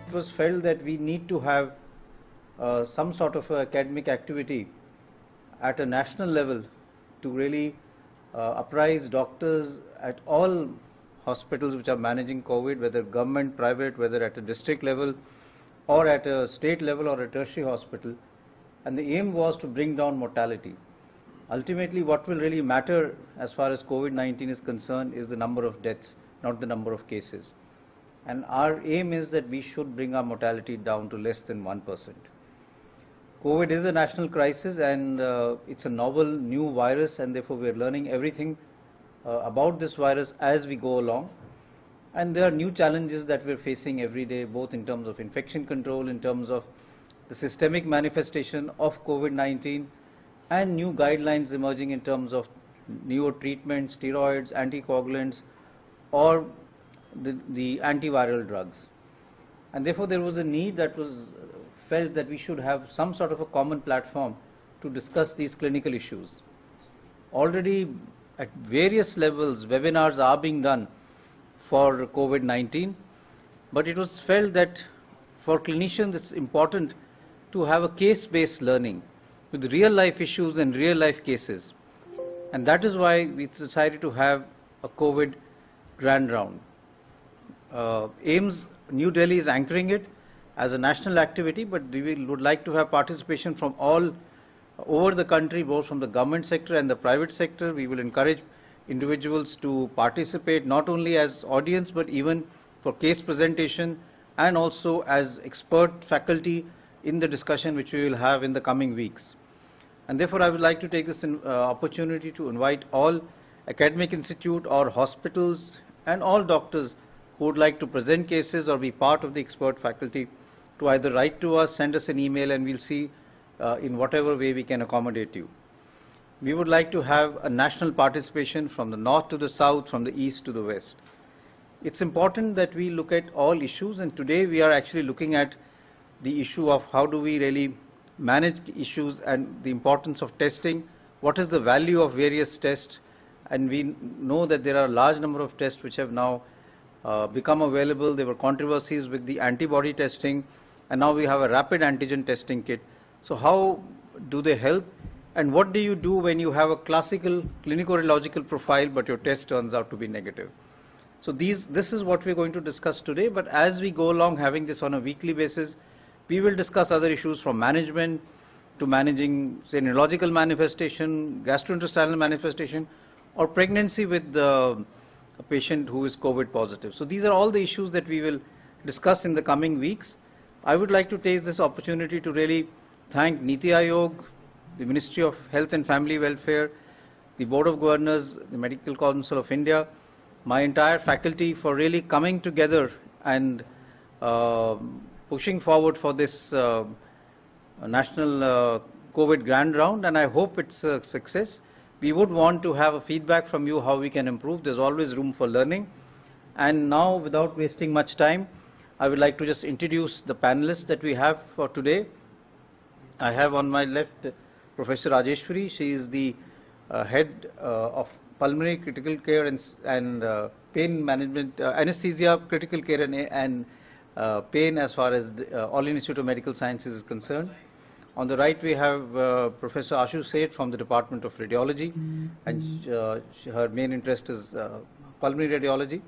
it was felt that we need to have some sort of academic activity at a national level to really apprise doctors at all hospitals which are managing COVID, whether government, private, whether at a district level or at a state level or a tertiary hospital. And the aim was to bring down mortality. Ultimately, what will really matter as far as COVID-19 is concerned is the number of deaths, not the number of cases. And our aim is that we should bring our mortality down to less than 1%. COVID is a national crisis, and it's a novel new virus, and therefore we are learning everything about this virus as we go along. And there are new challenges that we're facing every day, both in terms of infection control, in terms of the systemic manifestation of COVID-19, and new guidelines emerging in terms of newer treatments, steroids, anticoagulants, or the antiviral drugs. And therefore there was a need that was felt that we should have some sort of a common platform to discuss these clinical issues. Already at various levels, webinars are being done for COVID-19, but it was felt that for clinicians it's important to have a case-based learning with real-life issues and real-life cases. And that is why we decided to have a COVID Grand Round. AIIMS New Delhi is anchoring it as a national activity, but we would like to have participation from all over the country, both from the government sector and the private sector. We will encourage individuals to participate not only as audience but even for case presentation and also as expert faculty in the discussion which we will have in the coming weeks. And therefore I would like to take this opportunity to invite all academic institute or hospitals and all doctors who would like to present cases or be part of the expert faculty to either write to us, send us an email, and we'll see in whatever way we can accommodate you. We would like to have a national participation from the north to the south, from the east to the west. It's important that we look at all issues, and today we are actually looking at the issue of how do we really manage issues and the importance of testing, what is the value of various tests, and we know that there are a large number of tests which have now become available. There were controversies with the antibody testing, and now we have a rapid antigen testing kit. So how do they help, and what do you do when you have a classical clinico-radiological profile but your test turns out to be negative? So this is what we're going to discuss today, but as we go along having this on a weekly basis, we will discuss other issues from management to managing, say, neurological manifestation, gastrointestinal manifestation, or pregnancy with a patient who is COVID positive. So these are all the issues that we will discuss in the coming weeks. I would like to take this opportunity to really thank Niti Aayog, the Ministry of Health and Family Welfare, the Board of Governors, the Medical Council of India, my entire faculty for really coming together and pushing forward for this national COVID Grand Round, and I hope it's a success. We would want to have a feedback from you how we can improve. There's always room for learning. And now, without wasting much time, I would like to just introduce the panelists that we have for today. I have on my left Professor Rajeshwari. She is the head of pulmonary critical care and pain management, anesthesia, critical care and pain as far as the All India Institute of Medical Sciences is concerned. On the right we have Professor Ashu Seth from the Department of Radiology, and her main interest is pulmonary radiology.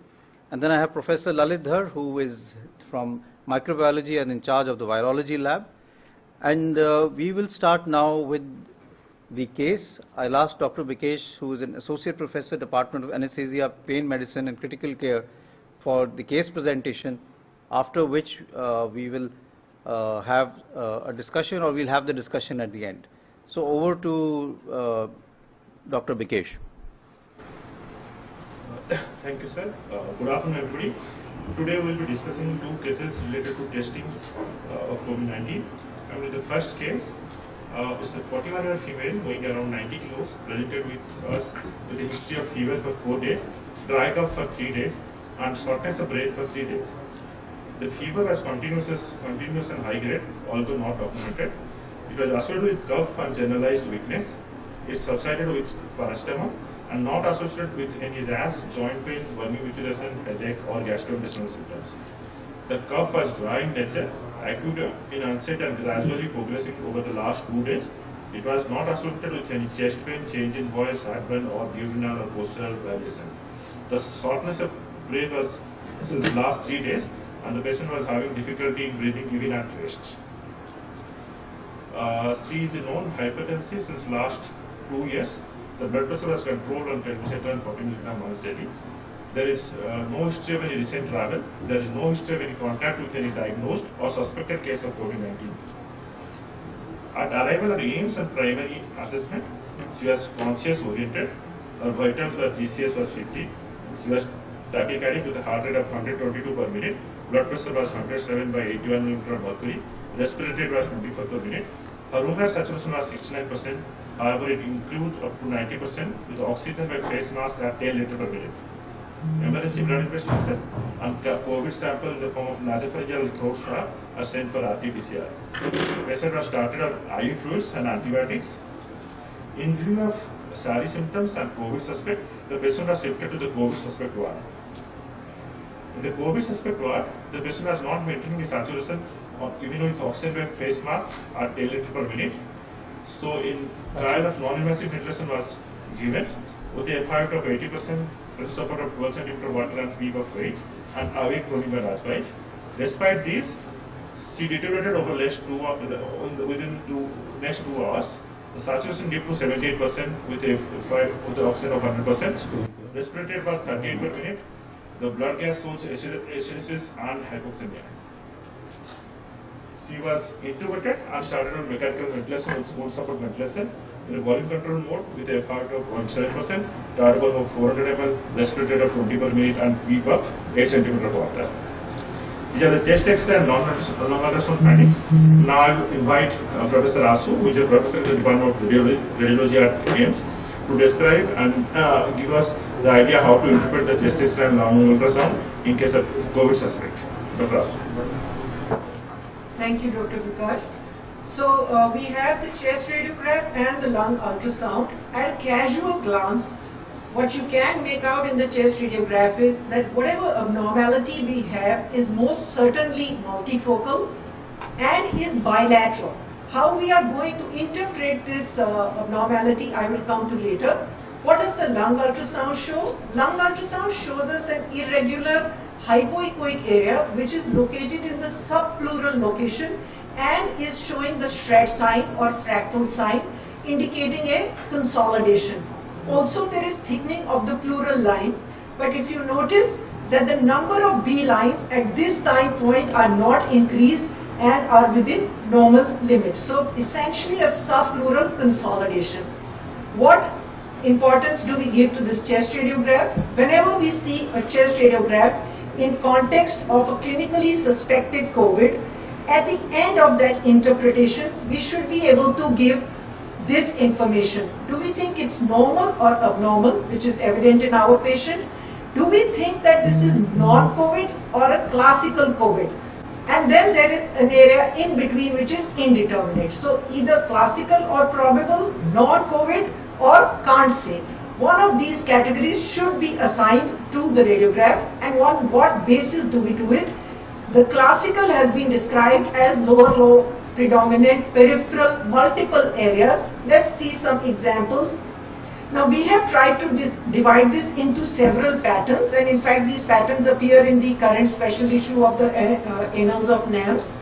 And then I have Professor Lalit Dhar, who is from microbiology and in charge of the virology lab. And we will start now with the case. I'll ask Dr. Bikesh, who is an Associate Professor, Department of Anesthesia, Pain Medicine and Critical Care, for the case presentation, after which we will have a discussion, or we'll have the discussion at the end. So over to Dr. Bikesh. Thank you, sir. Good afternoon, everybody. Today we will be discussing two cases related to testings of COVID-19. And with the first case, it's a 41-year female weighing around 90 kilos, presented with us with a history of fever for 4 days, dry cough for 3 days, and shortness of breath for 3 days. The fever was continuous and high grade, although not documented. It was associated with cough and generalized weakness. It subsided with parastamol and not associated with any rash, joint pain, vermiculation, headache, or gastrointestinal symptoms. The cough was dry in nature, acute in onset and gradually progressing over the last 2 days. It was not associated with any chest pain, change in voice, heartburn or urinary or postural variation. The shortness of breath was since the last 3 days and the patient was having difficulty in breathing even at rest. She is known hypertensive since last 2 years. The blood pressure was controlled on telmisartan 40 mg once daily. There is no history of any recent travel. There is no history of any contact with any diagnosed or suspected case of COVID-19. At arrival at AIIMS and primary assessment, she was conscious oriented. Her vitals were GCS was 50. She was tachycardic with a heart rate of 122 per minute. Blood pressure was 107 by 81 mm mercury. Respiratory rate was 24 per minute. Her room air saturation was 69%. However, it includes up to 90% with oxygen by face mask at 10 liters per minute. Emergency blood investigation and COVID sample in the form of nasopharyngeal throat swab are sent for RT-PCR. Patient was started on IV fluids and antibiotics. In view of SARI symptoms and COVID suspect, the patient was shifted to the COVID suspect ward. In the COVID suspect ward, the patient was not maintaining the saturation even with oxygen by face mask at 10 liters per minute. So, in trial of non-invasive ventilation was given with the FiO2 of 80%. Support of 12 cm water and peak of weight and awake roaming by Rajbai. Despite this, she deteriorated over within next 2 hours. The saturation dipped to 78% with the oxygen of 100%. Respiratory rate was 38 per minute. The blood gas shows acidosis and hypoxemia. She was intubated and started on mechanical ventilation with spoon support ventilation in a volume control mode with a FiO2 of 0.7%, diaphragm of 400 ml, respiratory rate of 20 per minute and peak of 8 cm of water. These are the chest X-ray and non-ultrasound findings. Now I invite Professor Asu, who is a professor in the Department of Radiology at AIIMS, to describe and give us the idea how to interpret the chest X-ray and non-ultrasound in case of COVID suspect. Dr. Asu. Thank you, Dr. Vikash. So we have the chest radiograph and the lung ultrasound. At a casual glance, what you can make out in the chest radiograph is that whatever abnormality we have is most certainly multifocal and is bilateral. How we are going to interpret this abnormality, I will come to later. What does the lung ultrasound show? Lung ultrasound shows us an irregular hypoechoic area which is located in the subpleural location and is showing the shred sign or fractal sign indicating a consolidation. Also there is thickening of the pleural line, but if you notice that the number of B lines at this time point are not increased and are within normal limits. So essentially a subpleural consolidation. What importance do we give to this chest radiograph? Whenever we see a chest radiograph in context of a clinically suspected COVID, at the end of that interpretation, we should be able to give this information. Do we think it's normal or abnormal, which is evident in our patient? Do we think that this is non-COVID or a classical COVID? And then there is an area in between which is indeterminate. So either classical or probable, non-COVID or can't say. One of these categories should be assigned to the radiograph, and on what basis do we do it? The classical has been described as lower lobe, predominant, peripheral, multiple areas. Let's see some examples. Now we have tried to divide this into several patterns, and in fact these patterns appear in the current special issue of the Annals of NAMS.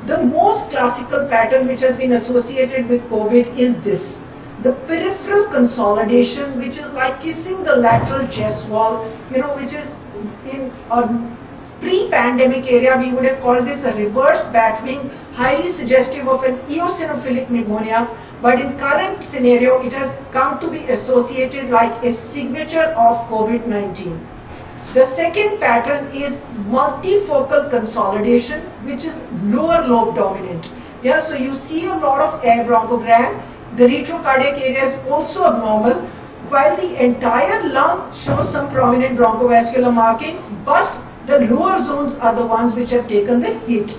The most classical pattern which has been associated with COVID is this. The peripheral consolidation, which is like kissing the lateral chest wall, which is in a pre-pandemic area, we would have called this a reverse batwing, highly suggestive of an eosinophilic pneumonia. But in current scenario, it has come to be associated like a signature of COVID-19. The second pattern is multifocal consolidation, which is lower lobe dominant. Yeah, so you see a lot of air bronchogram. The retrocardiac area is also abnormal, while the entire lung shows some prominent bronchovascular markings, but the lower zones are the ones which have taken the hit.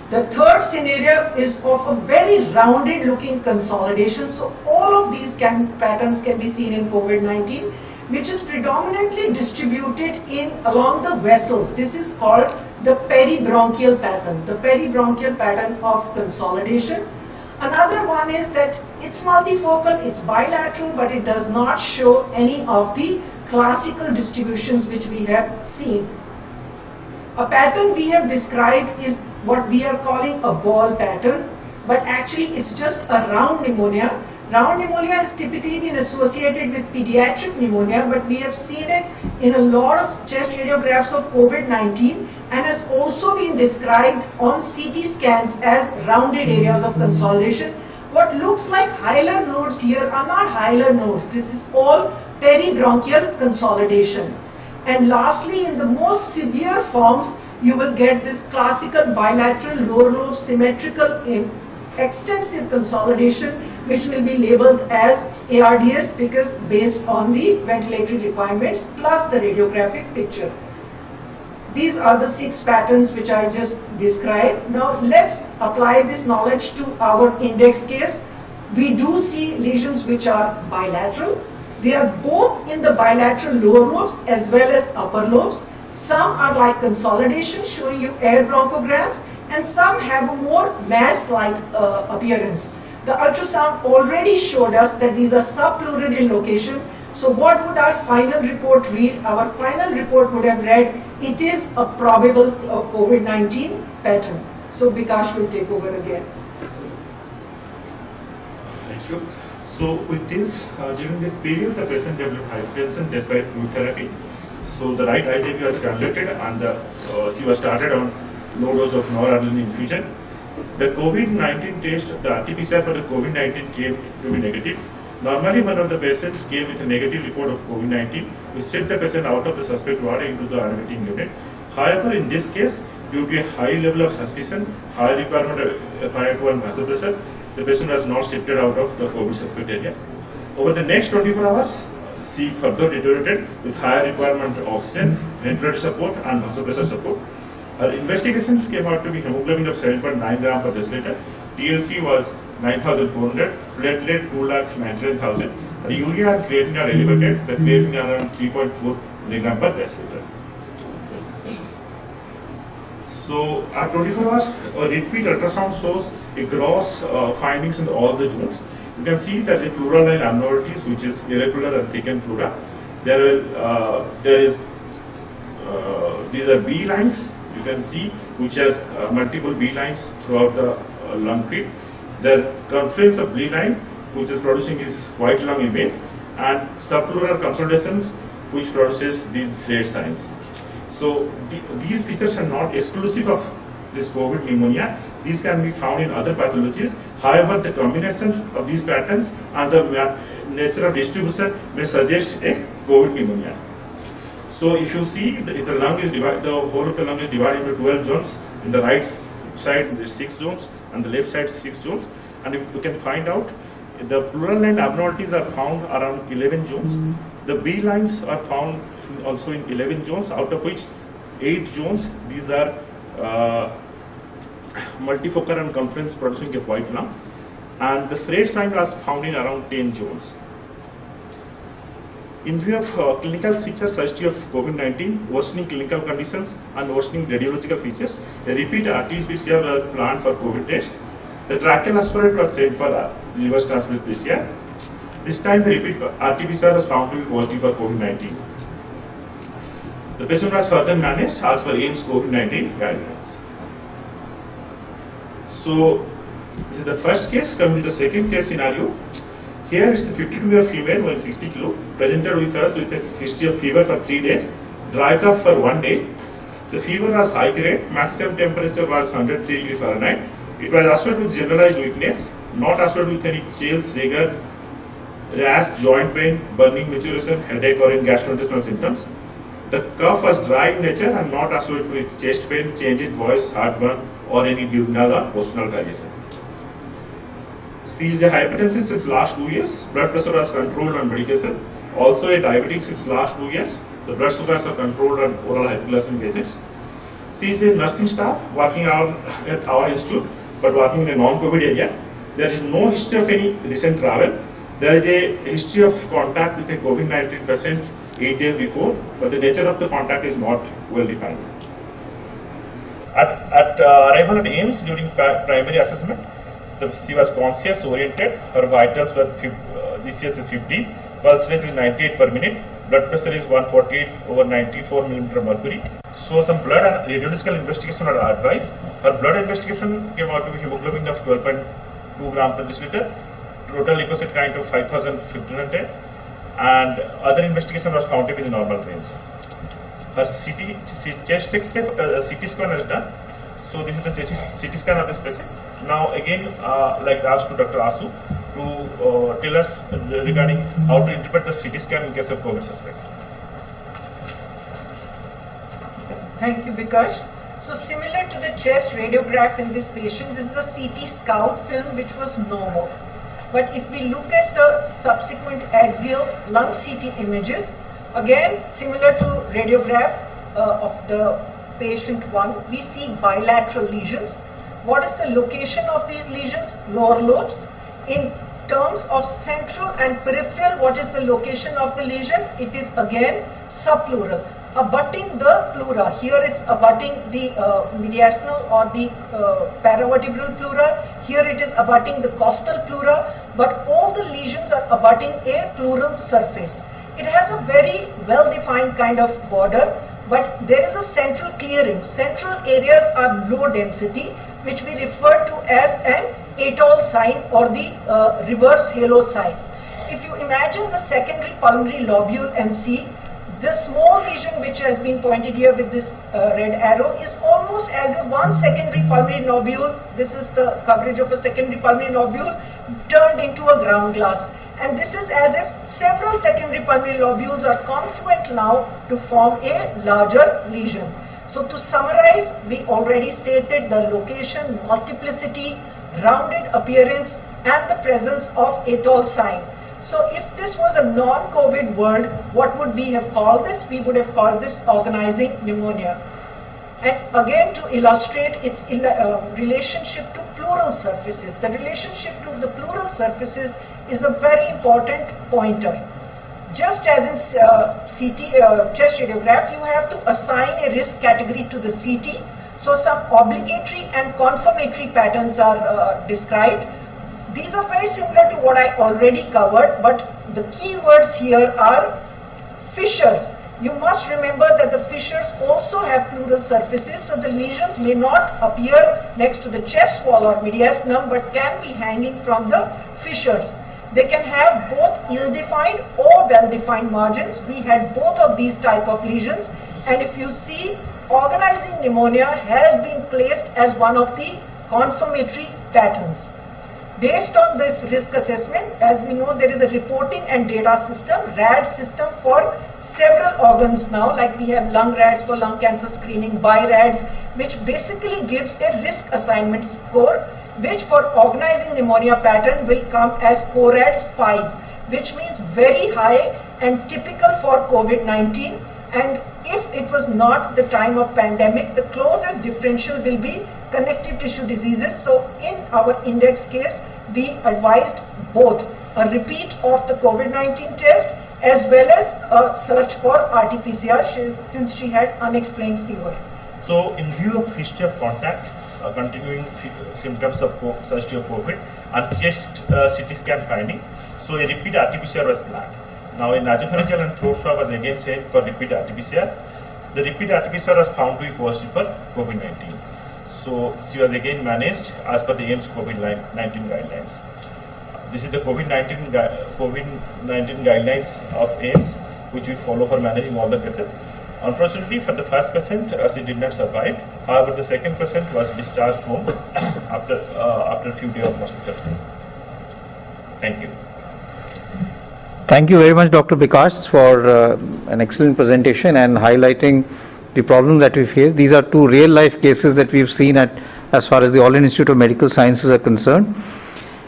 The third scenario is of a very rounded looking consolidation. So all of these patterns can be seen in COVID-19. which is predominantly distributed in along the vessels. This is called the peribronchial pattern, the peribronchial pattern of consolidation. Another one is that it's multifocal, it's bilateral, but it does not show any of the classical distributions which we have seen. A pattern we have described is what we are calling a ball pattern, but actually it's just a round pneumonia. Round pneumonia has typically been associated with pediatric pneumonia, but we have seen it in a lot of chest radiographs of COVID-19 and has also been described on CT scans as rounded areas of consolidation. What looks like hilar nodes here are not hilar nodes. This is all peribronchial consolidation. And lastly, in the most severe forms, you will get this classical bilateral lower lobe symmetrical extensive consolidation, which will be labeled as ARDS because based on the ventilatory requirements plus the radiographic picture. These are the 6 patterns which I just described. Now let's apply this knowledge to our index case. We do see lesions which are bilateral. They are both in the bilateral lower lobes as well as upper lobes. Some are like consolidation, showing you air bronchograms, and some have a more mass-like appearance. The ultrasound already showed us that these are subpleural in location. So what would our final report read? Our final report would have read, it is a probable COVID-19 pattern. So Bikash will take over again. Thank you. So with this, during this period, the patient developed hypertension despite fluid therapy. So the right IJV was conducted and she was started on low dose of noradrenaline infusion. The COVID-19 test, the RT-PCR for the COVID-19 came to be negative. Normally, one of the patients came with a negative report of COVID-19. We sent the patient out of the suspect ward into the admitting unit. However, in this case, due to a high level of suspicion, high requirement of FiO2 vasopressor, the patient was not shifted out of the COVID suspect area. Over the next 24 hours, she further deteriorated with higher requirement of oxygen, ventilator support, and vasopressor support. Her investigations came out to be hemoglobin of 7.9 gram per deciliter. TLC was 9,400, platelet 2,99,000. The urea and creatinine are elevated. The creatinine are around 3.4 milligram per deciliter. So at 24 hours, a repeat ultrasound shows a gross findings in all the zones. You can see that the pleural line abnormalities, which is irregular and thickened pleura, these are B lines. You can see which are multiple B lines throughout the lung field. The confluence of B line, which is producing this white lung image, and subpleural consolidations, which produces these red signs. So these features are not exclusive of this COVID pneumonia. These can be found in other pathologies. However, the combination of these patterns and the nature of distribution may suggest a COVID pneumonia. So if you see, if the lung is divided, the whole of the lung is divided into 12 zones. In the right side, there are 6 zones, and the left side 6 zones. And if you can find out, the pleural line abnormalities are found around 11 zones. The B lines are found also in 11 zones, out of which 8 zones, these are multifocal and confluence producing a white lung. And the red sign was found in around 10 zones. In view of clinical features, history of COVID-19, worsening clinical conditions and worsening radiological features, a repeat RT-PCR was planned for COVID test. The tracheal aspirate was sent for the reverse transmitted PCR. This time the repeat RT-PCR was found to be positive for COVID-19. The patient was further managed as per AIMS COVID-19 guidelines. So this is the first case. Coming to the second case scenario. Here is a 52-year female weighing 60 kg, presented with us with a history of fever for 3 days, dry cough for 1 day. The fever was high grade, maximum temperature was 103 degrees Fahrenheit. It was associated with generalized weakness, not associated with any chills, rigor, rash, joint pain, burning, maturation, headache, or any gastrointestinal symptoms. The cough was dry in nature and not associated with chest pain, change in voice, heartburn, or any duodenal or postnasal variation. She is a hypertensive since last 2 years. Blood pressure was controlled on medication. Also a diabetic since last 2 years. The blood sugars are controlled on oral hypoglycemic agents. She is a nursing staff working out at our institute, but working in a non-COVID area. There is no history of any recent travel. There is a history of contact with a COVID-19 patient 8 days before, but the nature of the contact is not well defined. At arrival at AIMS during primary assessment, she was conscious, oriented, her vitals were GCS is 50, pulse rate is 98 per minute, blood pressure is 148/94 mm mercury. So some blood and radiological investigation are advised. Her blood investigation came out to be hemoglobin of 12.2 gram per deciliter, total leukocyte count of 5,510, and other investigation was found to be in the normal range. Her chest X-ray, CT scan is done. So this is the CT scan of this patient. Now again, like asked to Dr. Asu to tell us regarding how to interpret the CT scan in case of COVID suspect. Thank you, Bikash. So similar to the chest radiograph in this patient, this is the CT scout film which was normal. But if we look at the subsequent axial lung CT images, again similar to radiograph of the patient 1, we see bilateral lesions. What is the location of these lesions? Lower lobes. In terms of central and peripheral, what is the location of the lesion? It is again subpleural, abutting the pleura. Here it's abutting the mediastinal or the paravertebral pleura. Here it is abutting the costal pleura, but all the lesions are abutting a pleural surface. It has a very well-defined kind of border, but there is a central clearing. Central areas are low density, which we refer to as an atoll sign or the reverse halo sign. If you imagine the secondary pulmonary lobule and see the small lesion which has been pointed here with this red arrow is almost as if one secondary pulmonary lobule, this is the coverage of a secondary pulmonary lobule, turned into a ground glass. And this is as if several secondary pulmonary lobules are confluent now to form a larger lesion. So to summarize, we already stated the location, multiplicity, rounded appearance and the presence of atoll sign. So if this was a non-COVID world, what would we have called this? We would have called this organizing pneumonia. And again, to illustrate its relationship to pleural surfaces, the relationship to the pleural surfaces is a very important pointer. Just as in chest radiograph, you have to assign a risk category to the CT. So some obligatory and confirmatory patterns are described. These are very similar to what I already covered, but the key words here are fissures. You must remember that the fissures also have pleural surfaces, so the lesions may not appear next to the chest wall or mediastinum, but can be hanging from the fissures. They can have both ill-defined or well-defined margins. We had both of these type of lesions, and if you see, organizing pneumonia has been placed as one of the confirmatory patterns. Based on this risk assessment, as we know, there is a reporting and data system, RAD system for several organs now, like we have lung RADs for lung cancer screening, BI-RADs, which basically gives a risk assignment score, which for organizing pneumonia pattern will come as CORADS 5, which means very high and typical for COVID-19. And if it was not the time of pandemic, the closest differential will be connective tissue diseases. So in our index case, we advised both a repeat of the COVID-19 test as well as a search for RT-PCR since she had unexplained fever. So in view of history of contact, continuing symptoms of search of COVID and chest CT scan finding, so a repeat RT-PCR was planned. Now a nasopharyngeal and throat swab was again said for repeat RT-PCR. The repeat RT-PCR was found to be positive for COVID-19. So she was again managed as per the AIMS COVID-19 guidelines. This is the COVID-19 guidelines of AIMS, which we follow for managing all the cases. Unfortunately, for the first patient, she did not survive. However, the second patient was discharged home after a few days of hospital stay. Thank you. Thank you very much, Dr. Bikash, for an excellent presentation and highlighting the problem that we face. These are two real-life cases that we've seen as far as the All India Institute of Medical Sciences are concerned.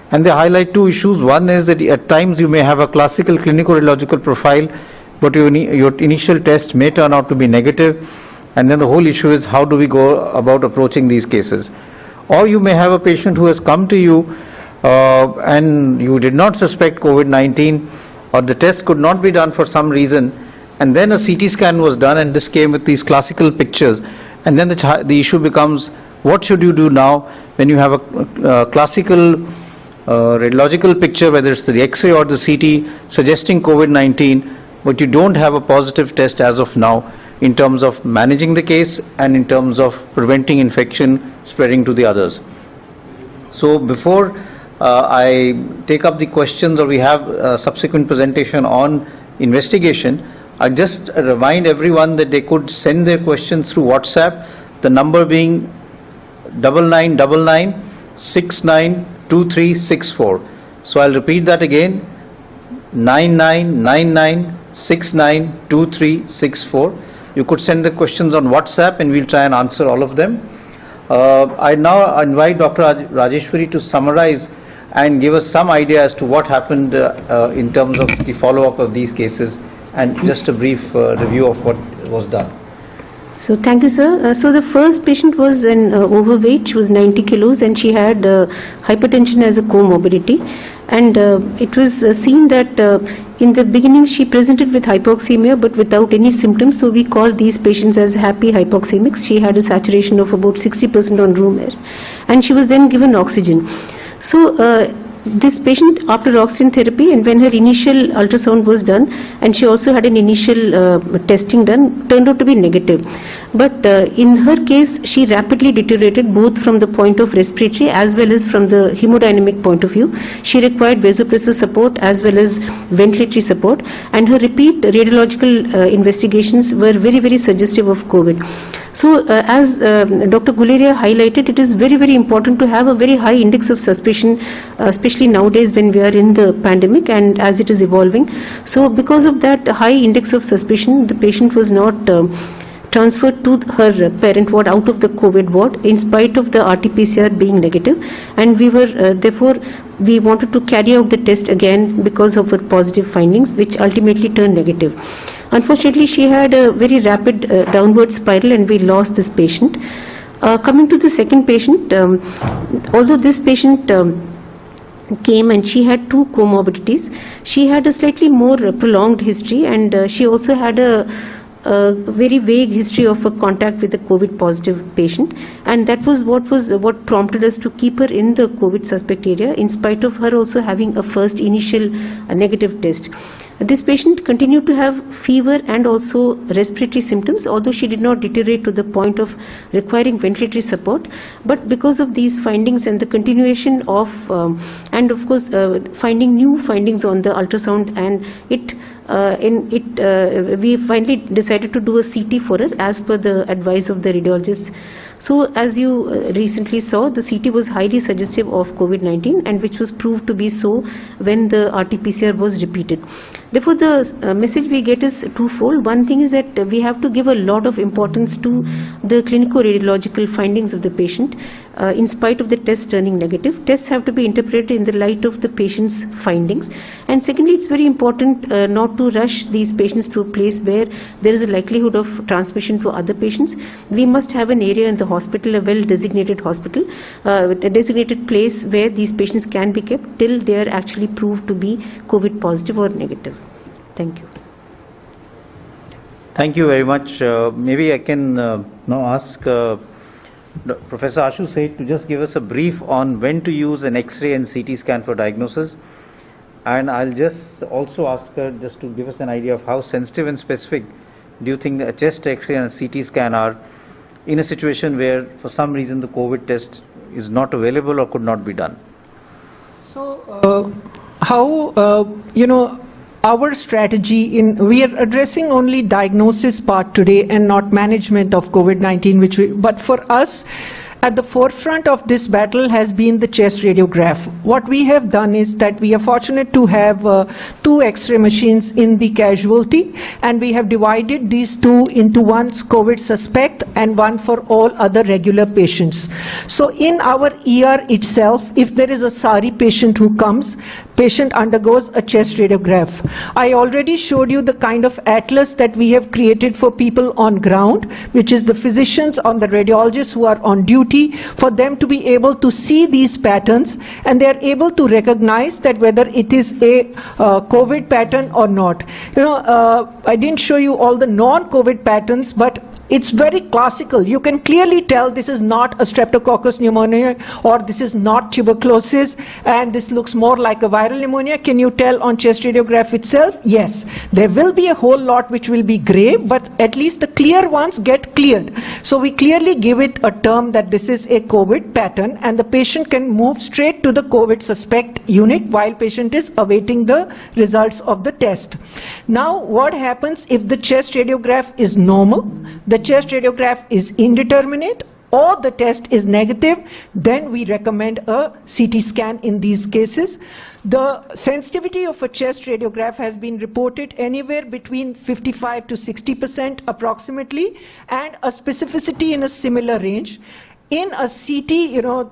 And they highlight two issues. One is that at times you may have a classical clinical radiological profile, but your initial test may turn out to be negative. And then the whole issue is how do we go about approaching these cases. Or you may have a patient who has come to you and you did not suspect COVID-19, or the test could not be done for some reason, and then a CT scan was done, and this came with these classical pictures. And then the issue becomes, what should you do now when you have a classical radiological picture, whether it's the X-ray or the CT, suggesting COVID-19, but you don't have a positive test as of now in terms of managing the case and in terms of preventing infection spreading to the others. So before I take up the questions, or we have a subsequent presentation on investigation, I just remind everyone that they could send their questions through WhatsApp, the number being 9999 692364. So I'll repeat that again, 9999 692364. You could send the questions on WhatsApp and we'll try and answer all of them. I now invite Dr. Rajeshwari to summarize and give us some idea as to what happened in terms of the follow-up of these cases, and just a brief review of what was done. So thank you, sir. So the first patient was an overweight. She was 90 kilos and she had hypertension as a comorbidity. And it was seen that in the beginning she presented with hypoxemia but without any symptoms. So we call these patients as happy hypoxemics. She had a saturation of about 60% on room air. And she was then given oxygen. So this patient, after oxygen therapy, and when her initial ultrasound was done, and she also had an initial testing done, turned out to be negative. But in her case, she rapidly deteriorated both from the point of respiratory as well as from the hemodynamic point of view. She required vasopressor support as well as ventilatory support, and her repeat radiological investigations were very, very suggestive of COVID. So as Dr. Guleria highlighted, it is very, very important to have a very high index of suspicion, especially nowadays when we are in the pandemic and as it is evolving. So because of that high index of suspicion, the patient was not transferred to her parent ward out of the COVID ward in spite of the RT-PCR being negative, and we were therefore we wanted to carry out the test again because of her positive findings, which ultimately turned negative. Unfortunately, she had a very rapid downward spiral and we lost this patient. Coming to the second patient, although this patient came and she had two comorbidities, she had a slightly more prolonged history, and she also had a very vague history of a contact with a COVID positive patient, and that was what prompted us to keep her in the COVID suspect area in spite of her also having a first initial negative test. This patient continued to have fever and also respiratory symptoms, although she did not deteriorate to the point of requiring ventilatory support. But because of these findings and the continuation of, and of course, finding new findings on the ultrasound, and we finally decided to do a CT for her as per the advice of the radiologist. So as you recently saw, the CT was highly suggestive of COVID-19, and which was proved to be so when the RT-PCR was repeated. Therefore, the message we get is twofold. One thing is that we have to give a lot of importance to the clinico-radiological findings of the patient. In spite of the test turning negative, tests have to be interpreted in the light of the patient's findings. And secondly, it's very important not to rush these patients to a place where there is a likelihood of transmission to other patients. We must have an area in the hospital, a well-designated hospital, a designated place where these patients can be kept till they are actually proved to be COVID positive or negative. Thank you. Thank you very much. Maybe I can now ask Professor Ashu Seth to just give us a brief on when to use an X-ray and CT scan for diagnosis. And I'll just also ask her just to give us an idea of how sensitive and specific do you think a chest X-ray and a CT scan are in a situation where for some reason the COVID test is not available or could not be done. So our strategy we are addressing only diagnosis part today and not management of COVID-19, but for us, at the forefront of this battle has been the chest radiograph. What we have done is that we are fortunate to have 2 X-ray machines in the casualty, and we have divided these 2 into one COVID suspect and one for all other regular patients. So in our ER itself, if there is a SARI patient who comes, patient undergoes a chest radiograph. I already showed you the kind of atlas that we have created for people on ground, which is the physicians or the radiologists who are on duty, for them to be able to see these patterns, and they are able to recognize that whether it is a COVID pattern or not. I didn't show you all the non-COVID patterns, but it's very classical. You can clearly tell this is not a streptococcus pneumonia, or this is not tuberculosis, and this looks more like a viral pneumonia. Can you tell on chest radiograph itself? Yes. There will be a whole lot which will be gray, but at least the clear ones get cleared. So we clearly give it a term that this is a COVID pattern, and the patient can move straight to the COVID suspect unit while patient is awaiting the results of the test. Now, what happens if the chest radiograph is normal, the chest radiograph is indeterminate, or the test is negative? Then we recommend a CT scan in these cases. The sensitivity of a chest radiograph has been reported anywhere between 55 to 60% approximately, and a specificity in a similar range. In a CT,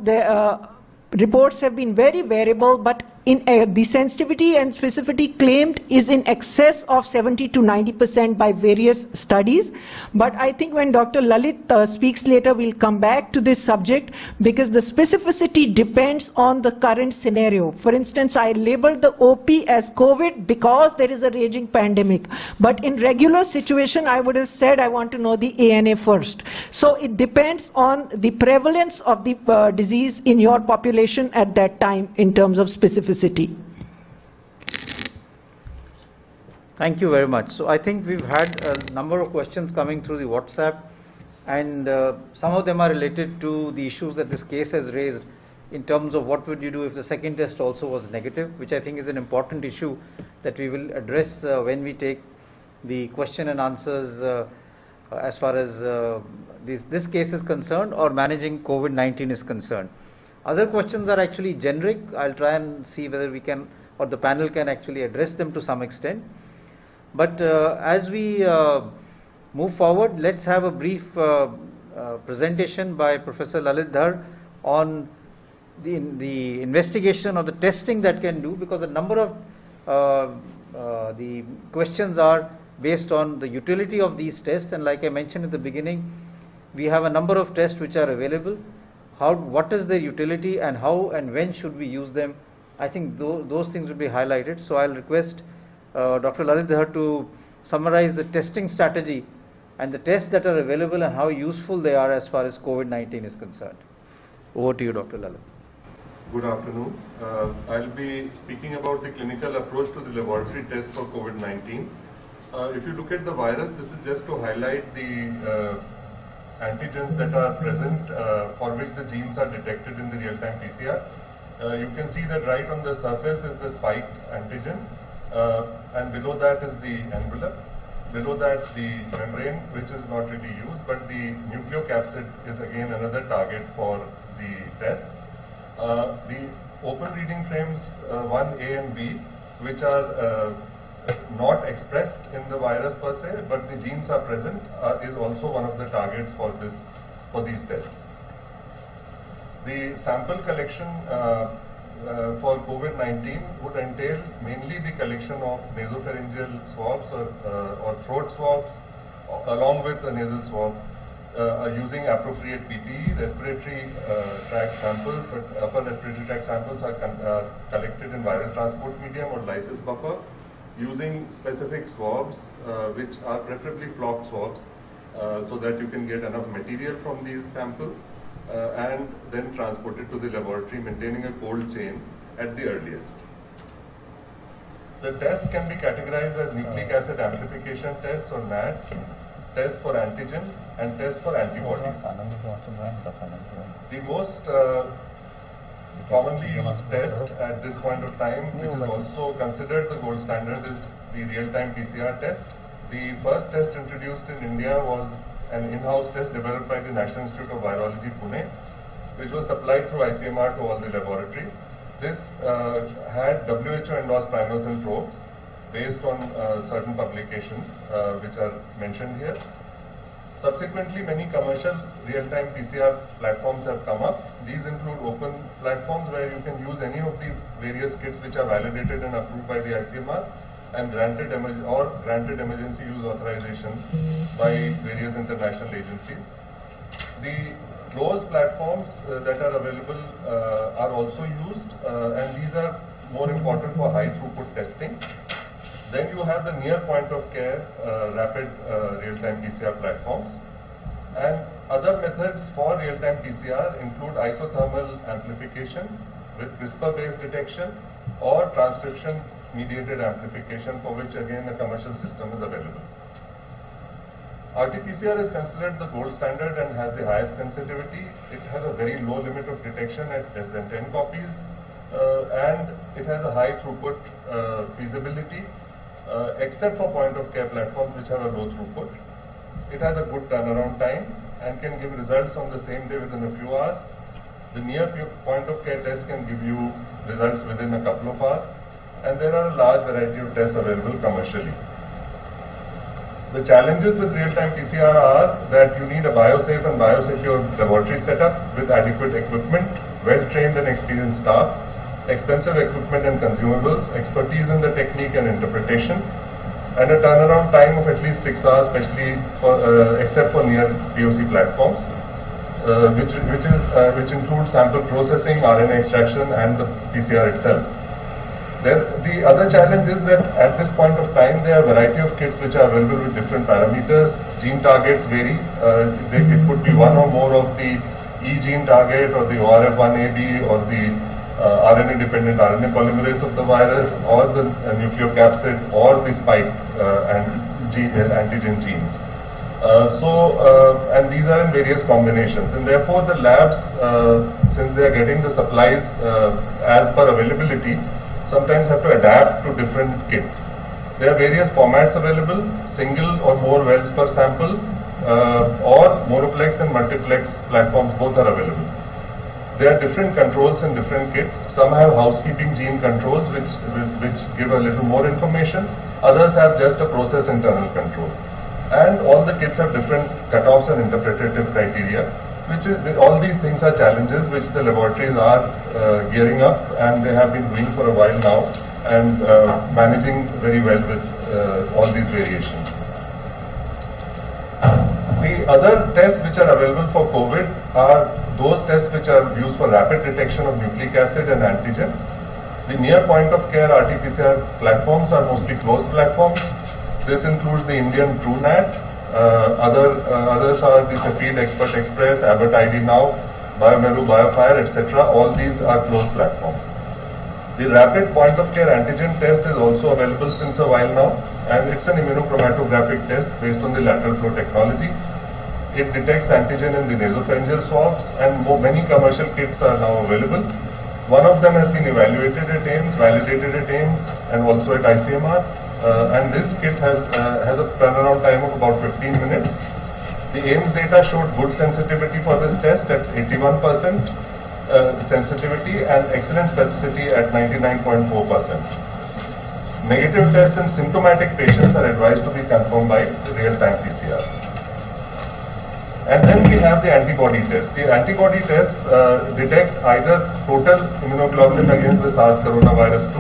the reports have been very variable, but in the sensitivity and specificity claimed is in excess of 70 to 90% by various studies. But I think when Dr. Lalit speaks later, we'll come back to this subject, because the specificity depends on the current scenario. For instance, I labeled the OP as COVID because there is a raging pandemic. But in regular situation, I would have said I want to know the ANA first. So it depends on the prevalence of the disease in your population at that time in terms of specificity. Thank you very much. So I think we've had a number of questions coming through the WhatsApp, and some of them are related to the issues that this case has raised in terms of what would you do if the second test also was negative, which I think is an important issue that we will address when we take the question and answers as far as this case is concerned, or managing COVID-19 is concerned. Other questions are actually generic. I'll try and see whether we can, or the panel can actually address them to some extent. But as we move forward, let's have a brief presentation by Professor Lalit Dhar on the investigation or the testing that can do, because a number of the questions are based on the utility of these tests, and like I mentioned at the beginning, we have a number of tests which are available. What is their utility, and how and when should we use them? I think those things will be highlighted. So I'll request Dr. Lalit Dhar to summarize the testing strategy and the tests that are available and how useful they are as far as COVID-19 is concerned. Over to you, Dr. Lalit. Good afternoon. I'll be speaking about the clinical approach to the laboratory test for COVID-19. If you look at the virus, this is just to highlight the antigens that are present for which the genes are detected in the real-time PCR. You can see that right on the surface is the spike antigen, and below that is the envelope. Below that the membrane, which is not really used, but the nucleocapsid is again another target for the tests. The open reading frames 1A and B, which are not expressed in the virus per se, but the genes are present, is also one of the targets for these tests. The sample collection for COVID-19 would entail mainly the collection of nasopharyngeal swabs or throat swabs, along with a nasal swab, using appropriate PPE. Respiratory tract samples, but upper respiratory tract samples are collected in viral transport medium or lysis buffer, using specific swabs, which are preferably flock swabs, so that you can get enough material from these samples, and then transported to the laboratory, maintaining a cold chain at the earliest. The tests can be categorized as nucleic acid amplification tests, or NATs, tests for antigen, and tests for antibodies. The most commonly used test at this point of time, which is also considered the gold standard, is the real-time PCR test. The first test introduced in India was an in-house test developed by the National Institute of Virology, Pune, which was supplied through ICMR to all the laboratories. This had WHO endorsed primersen probes based on certain publications which are mentioned here. Subsequently, many commercial real-time PCR platforms have come up. These include open platforms where you can use any of the various kits which are validated and approved by the ICMR and granted emergency use authorization by various international agencies. The closed platforms that are available are also used, and these are more important for high throughput testing. Then you have the near point of care rapid real-time PCR platforms. And other methods for real-time PCR include isothermal amplification with CRISPR-based detection or transcription-mediated amplification, for which again a commercial system is available. RT-PCR is considered the gold standard and has the highest sensitivity. It has a very low limit of detection at less than 10 copies, and it has a high throughput feasibility, except for point-of-care platforms which have a low throughput. It has a good turnaround time and can give results on the same day within a few hours. The near point-of-care test can give you results within a couple of hours, and there are a large variety of tests available commercially. The challenges with real-time PCR are that you need a biosafe and biosecure laboratory setup with adequate equipment, well-trained and experienced staff, expensive equipment and consumables, expertise in the technique and interpretation, and a turnaround time of at least 6 hours, especially for, except for near POC platforms, which includes sample processing, RNA extraction, and the PCR itself. The other challenge is that at this point of time, there are a variety of kits which are available with different parameters. Gene targets vary. It could be one or more of the E gene target or the ORF1ab or the RNA-dependent RNA polymerase of the virus, or the nucleocapsid, or the spike and antigen genes. And these are in various combinations, and therefore the labs, since they are getting the supplies as per availability, sometimes have to adapt to different kits. There are various formats available: single or more wells per sample, or monoplex and multiplex platforms, both are available. There are different controls in different kits. Some have housekeeping gene controls which give a little more information. Others have just a process internal control. And all the kits have different cutoffs and interpretative criteria. All these things are challenges which the laboratories are gearing up, and they have been doing for a while now, and managing very well with all these variations. The other tests which are available for COVID are those tests which are used for rapid detection of nucleic acid and antigen. The near point of care RT-PCR platforms are mostly closed platforms. This includes the Indian TrueNat. Others are the Cepheid Expert Express, Abbott ID Now, BioMeru, BioFire, etc. All these are closed platforms. The rapid point of care antigen test is also available since a while now, and it's an immunochromatographic test based on the lateral flow technology. It detects antigen in the nasopharyngeal swabs, and many commercial kits are now available. One of them has been evaluated at AIIMS, validated at AIIMS, and also at ICMR. And this kit has a turnaround time of about 15 minutes. The AIIMS data showed good sensitivity for this test at 81% sensitivity, and excellent specificity at 99.4%. Negative tests in symptomatic patients are advised to be confirmed by real-time PCR. And then we have the antibody test. The antibody tests detect either total immunoglobulin against the SARS coronavirus 2,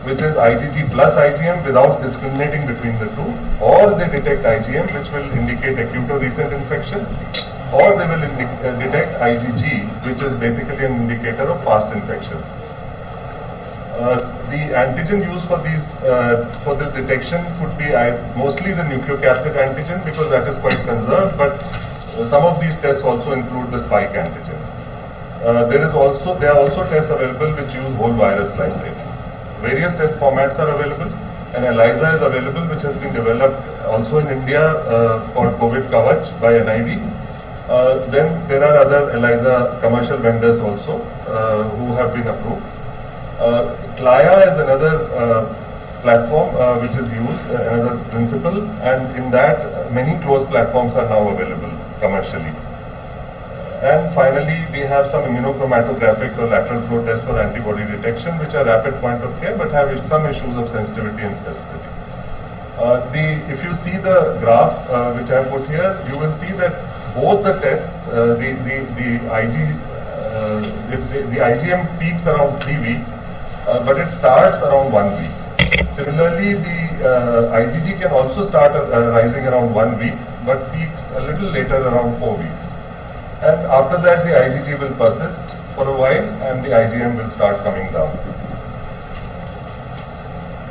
which is IgG plus IgM without discriminating between the two, or they detect IgM, which will indicate acute or recent infection, or they will detect IgG, which is basically an indicator of past infection. The antigen used for this detection could be mostly the nucleocapsid antigen, because that is quite conserved, but some of these tests also include the spike antigen. There are also tests available which use whole virus lysate. Various test formats are available. An ELISA is available, which has been developed also in India called COVID Kavach by NIV. Then there are other ELISA commercial vendors also who have been approved. CLIA is another platform which is used, another principle, and in that many closed platforms are now available commercially. And finally, we have some immunochromatographic or lateral flow tests for antibody detection, which are rapid point of care but have some issues of sensitivity and specificity. If you see the graph which I put here, you will see that both the tests, the IgM peaks around 3 weeks, but it starts around 1 week. Similarly, the IgG can also start rising around 1 week, but peaks a little later around 4 weeks. And after that, the IgG will persist for a while and the IgM will start coming down.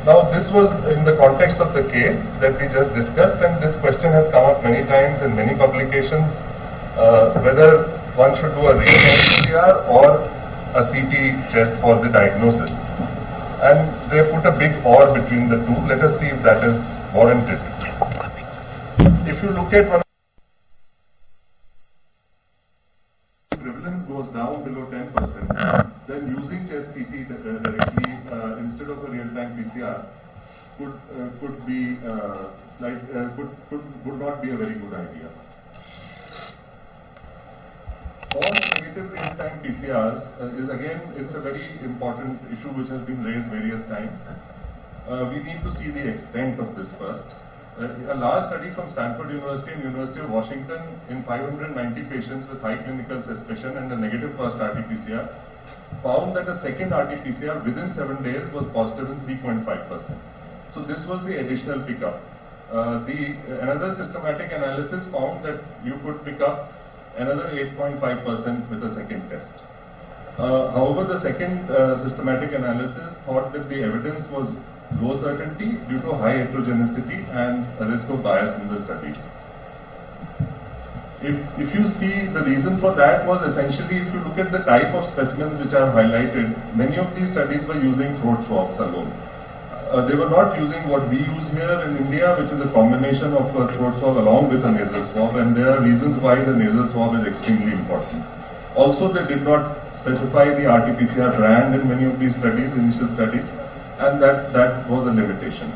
Now, this was in the context of the case that we just discussed, and this question has come up many times in many publications, whether one should do a real PCR or a CT test for the diagnosis. And they put a big or between the two. Let us see if that is warranted. If you look at one, prevalence goes down below 10%, then using chest CT directly instead of a real-time PCR would not be a very good idea. False negative real-time PCRs is again, it's a very important issue which has been raised various times. We need to see the extent of this first. A large study from Stanford University and University of Washington in 590 patients with high clinical suspicion and a negative first RT-PCR found that a second RT-PCR within 7 days was positive in 3.5%. So this was the additional pickup. Another systematic analysis found that you could pick up another 8.5% with a second test. However, the second systematic analysis thought that the evidence was low certainty due to high heterogeneity and a risk of bias in the studies. If you see, the reason for that was essentially, if you look at the type of specimens which I have highlighted, many of these studies were using throat swabs alone. They were not using what we use here in India, which is a combination of a throat swab along with a nasal swab, and there are reasons why the nasal swab is extremely important. Also, they did not specify the RT-PCR brand in many of these studies, initial studies, and that was a limitation.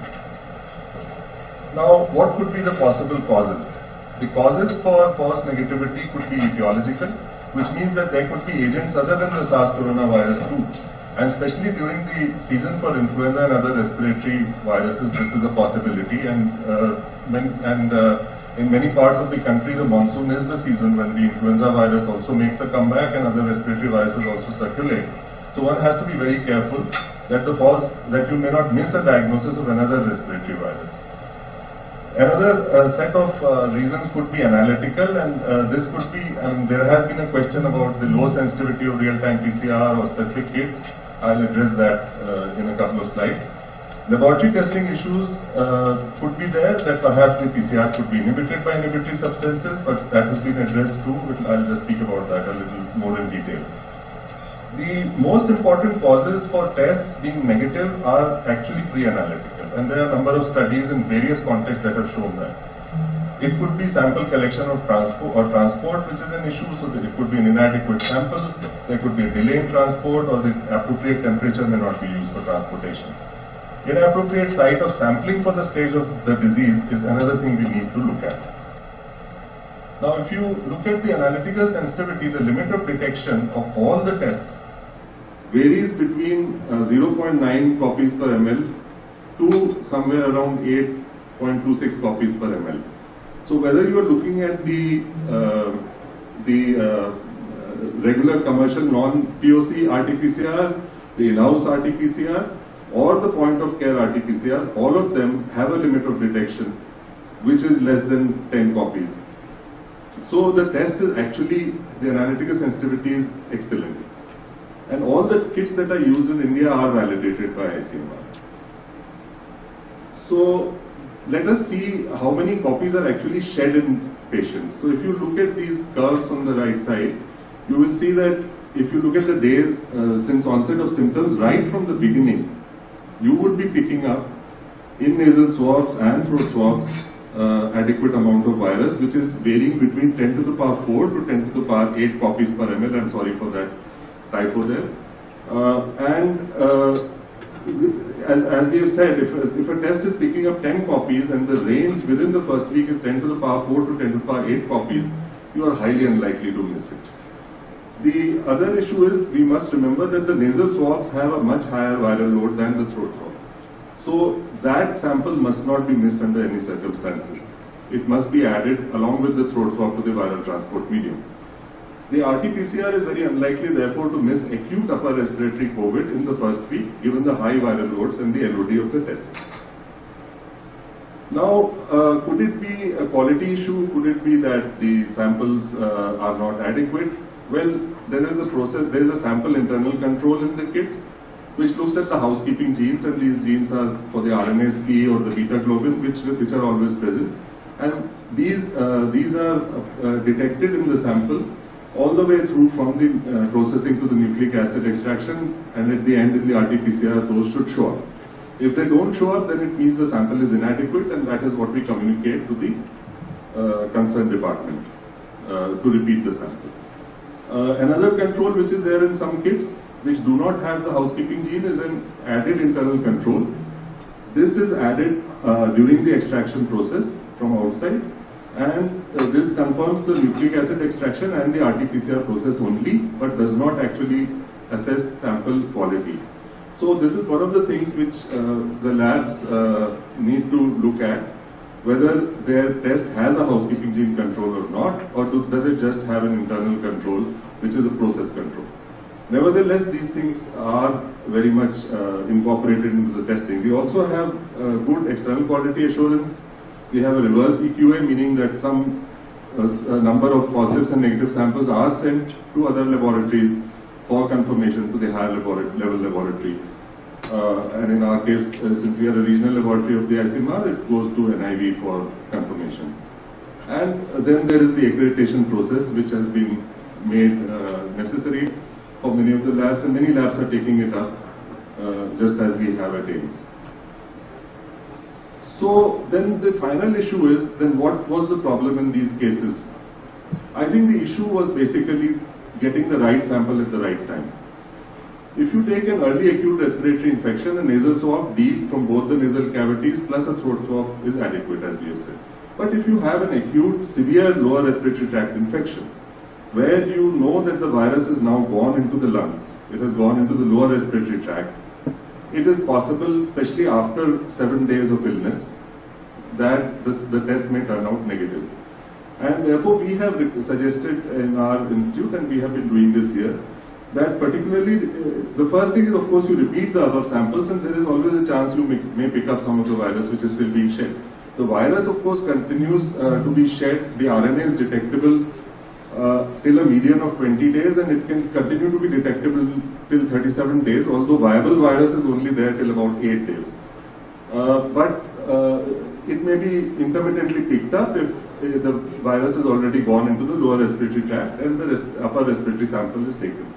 Now, what could be the possible causes? The causes for false negativity could be etiological, which means that there could be agents other than the SARS coronavirus too. And especially during the season for influenza and other respiratory viruses, this is a possibility. And in many parts of the country, the monsoon is the season when the influenza virus also makes a comeback and other respiratory viruses also circulate. So one has to be very careful that you may not miss a diagnosis of another respiratory virus. Another set of reasons could be analytical, and this could be, there has been a question about the low sensitivity of real-time PCR or specific kits. I'll address that in a couple of slides. Laboratory testing issues could be there, that perhaps the PCR could be inhibited by inhibitory substances, but that has been addressed too. I'll just speak about that a little more in detail. The most important causes for tests being negative are actually pre-analytical, and there are a number of studies in various contexts that have shown that. It could be sample collection of transport, which is an issue, so that it could be an inadequate sample, there could be a delay in transport, or the appropriate temperature may not be used for transportation. Inappropriate site of sampling for the stage of the disease is another thing we need to look at. Now, if you look at the analytical sensitivity, the limit of detection of all the tests varies between 0.9 copies per ml to somewhere around 8.26 copies per ml. So whether you are looking at the regular commercial non-POC RT-PCRs, the in-house RT-PCR, or the point-of-care RT-PCRs, all of them have a limit of detection which is less than 10 copies. So the test is actually, the analytical sensitivity is excellent. And all the kits that are used in India are validated by ICMR. So let us see how many copies are actually shed in patients. So if you look at these curves on the right side, you will see that if you look at the days since onset of symptoms right from the beginning, you would be picking up in nasal swabs and throat swabs adequate amount of virus, which is varying between 10 to the power 4 to 10 to the power 8 copies per ml. I'm sorry for that typo there. As we have said, if a test is picking up 10 copies and the range within the first week is 10 to the power 4 to 10 to the power 8 copies, you are highly unlikely to miss it. The other issue is, we must remember that the nasal swabs have a much higher viral load than the throat swabs. So that sample must not be missed under any circumstances. It must be added along with the throat swab to the viral transport medium. The RT-PCR is very unlikely, therefore, to miss acute upper respiratory COVID in the first week, given the high viral loads and the LOD of the test. Now, could it be a quality issue? Could it be that the samples are not adequate? Well, there is a process, there is a sample internal control in the kits, which looks at the housekeeping genes, and these genes are for the RNase P or the beta globin, which are always present. And these are detected in the sample all the way through from the processing to the nucleic acid extraction, and at the end in the RT-PCR those should show up. If they don't show up, then it means the sample is inadequate, and that is what we communicate to the concerned department to repeat the sample. Another control which is there in some kits which do not have the housekeeping gene is an added internal control. This is added during the extraction process from outside, and this confirms the nucleic acid extraction and the RT-PCR process only, but does not actually assess sample quality. So this is one of the things which the labs need to look at, whether their test has a housekeeping gene control or not, or does it just have an internal control, which is a process control. Nevertheless, these things are very much incorporated into the testing. We also have good external quality assurance. We have a reverse EQA, meaning that some number of positives and negative samples are sent to other laboratories for confirmation to the higher level laboratory. And in our case, since we are a regional laboratory of the ICMR, it goes to NIV for confirmation. And then there is the accreditation process, which has been made necessary for many of the labs, and many labs are taking it up, just as we have at AIIMS. So then the final issue is, then what was the problem in these cases? I think the issue was basically getting the right sample at the right time. If you take an early acute respiratory infection, a nasal swab deep from both the nasal cavities plus a throat swab is adequate, as we have said. But if you have an acute severe lower respiratory tract infection, where you know that the virus is now gone into the lungs, it has gone into the lower respiratory tract, it is possible, especially after 7 days of illness, that the test may turn out negative. And therefore we have suggested in our institute, and we have been doing this here, that particularly, the first thing is, of course, you repeat the above samples, and there is always a chance you may pick up some of the virus which is still being shed. The virus, of course, continues to be shed. The RNA is detectable till a median of 20 days, and it can continue to be detectable till 37 days, although viable virus is only there till about 8 days. But it may be intermittently picked up if the virus has already gone into the lower respiratory tract and the upper respiratory sample is taken.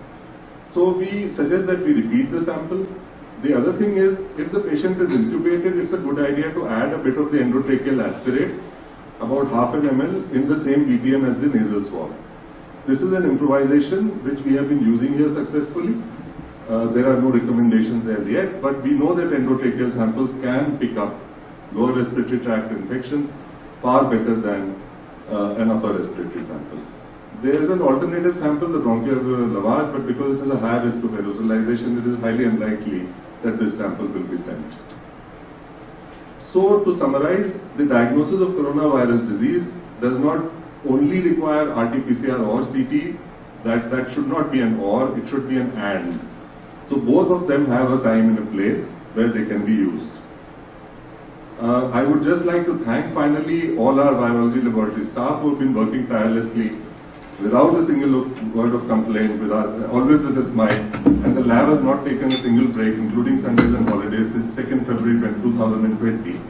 So we suggest that we repeat the sample. The other thing is, if the patient is intubated, it's a good idea to add a bit of the endotracheal aspirate, about half an ml, in the same BTM as the nasal swab. This is an improvisation which we have been using here successfully. There are no recommendations as yet, but we know that endotracheal samples can pick up lower respiratory tract infections far better than an upper respiratory sample. There is an alternative sample, the bronchoalveolar lavage, but because it has a high risk of aerosolization, it is highly unlikely that this sample will be sent. So, to summarize, the diagnosis of coronavirus disease does not only require RT-PCR or CT. That should not be an or, it should be an and. So both of them have a time and a place where they can be used. I would just like to thank finally all our virology laboratory staff who have been working tirelessly without a single word of complaint, always with a smile, and the lab has not taken a single break, including Sundays and holidays, since 2nd February 2020.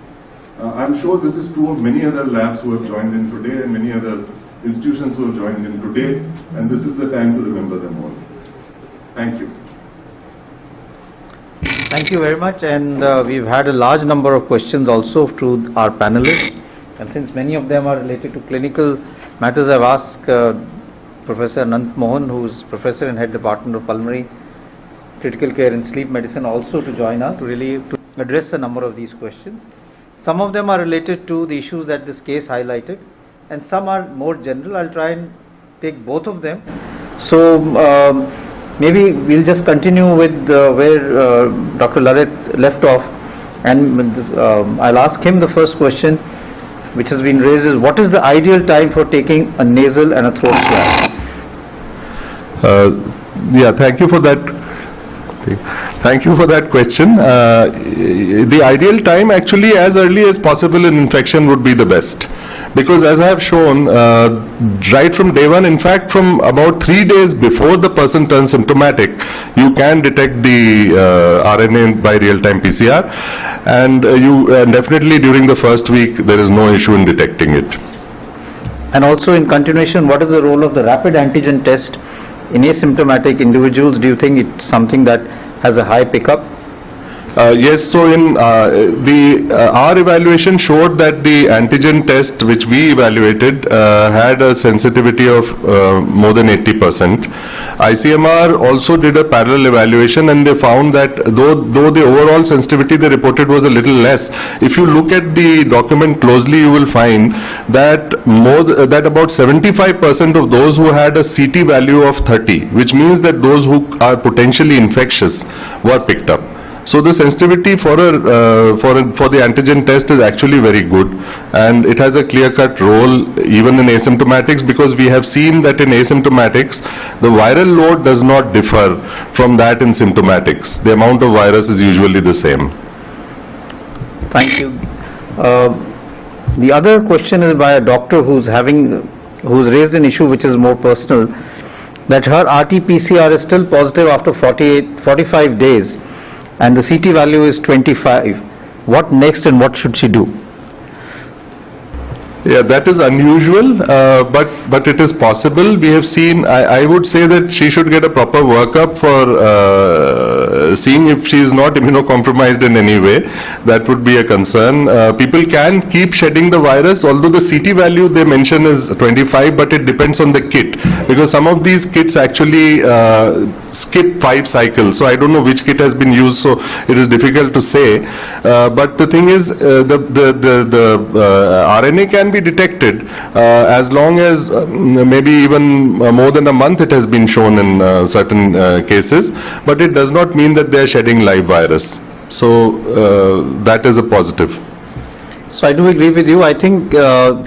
I'm sure this is true of many other labs who have joined in today and many other institutions who have joined in today, and this is the time to remember them all. Thank you. Thank you very much, and we've had a large number of questions also to our panelists, and since many of them are related to clinical matters, I've asked Professor Anant Mohan, who is Professor and Head Department of Pulmonary Critical Care and Sleep Medicine, also to join us to address a number of these questions. Some of them are related to the issues that this case highlighted, and some are more general. I'll try and take both of them. So maybe we'll just continue with where Dr. Lalit left off. And I'll ask him the first question, which has been raised, is what is the ideal time for taking a nasal and a throat swab? Yeah, thank you for that. Thank you for that question. The ideal time, actually, as early as possible in infection would be the best. Because as I have shown, right from day one, in fact, from about 3 days before the person turns symptomatic, you can detect the RNA by real-time PCR. And definitely during the first week, there is no issue in detecting it. And also in continuation, what is the role of the rapid antigen test in asymptomatic individuals? Do you think it's something that has a high pickup? Yes, so in our evaluation showed that the antigen test which we evaluated had a sensitivity of more than 80%. ICMR also did a parallel evaluation and they found that though the overall sensitivity they reported was a little less, if you look at the document closely, you will find that about 75% of those who had a CT value of 30, which means that those who are potentially infectious were picked up. So the sensitivity for the antigen test is actually very good, and it has a clear-cut role even in asymptomatics, because we have seen that in asymptomatics the viral load does not differ from that in symptomatics. The amount of virus is usually the same. Thank you. The other question is by a doctor who's raised an issue which is more personal, that her RT-PCR is still positive after 45 days. And the CT value is 25. What next and what should she do? Yeah, that is unusual, but it is possible. We have seen, I would say that she should get a proper workup for seeing if she is not immunocompromised in any way. That would be a concern. People can keep shedding the virus, although the CT value they mention is 25, but it depends on the kit, because some of these kits actually skip 5 cycles. So I don't know which kit has been used, so it is difficult to say. But the thing is, the RNA can be detected as long as maybe even more than a month it has been shown in certain cases, but it does not mean that they are shedding live virus. So that is a positive. So I do agree with you. I think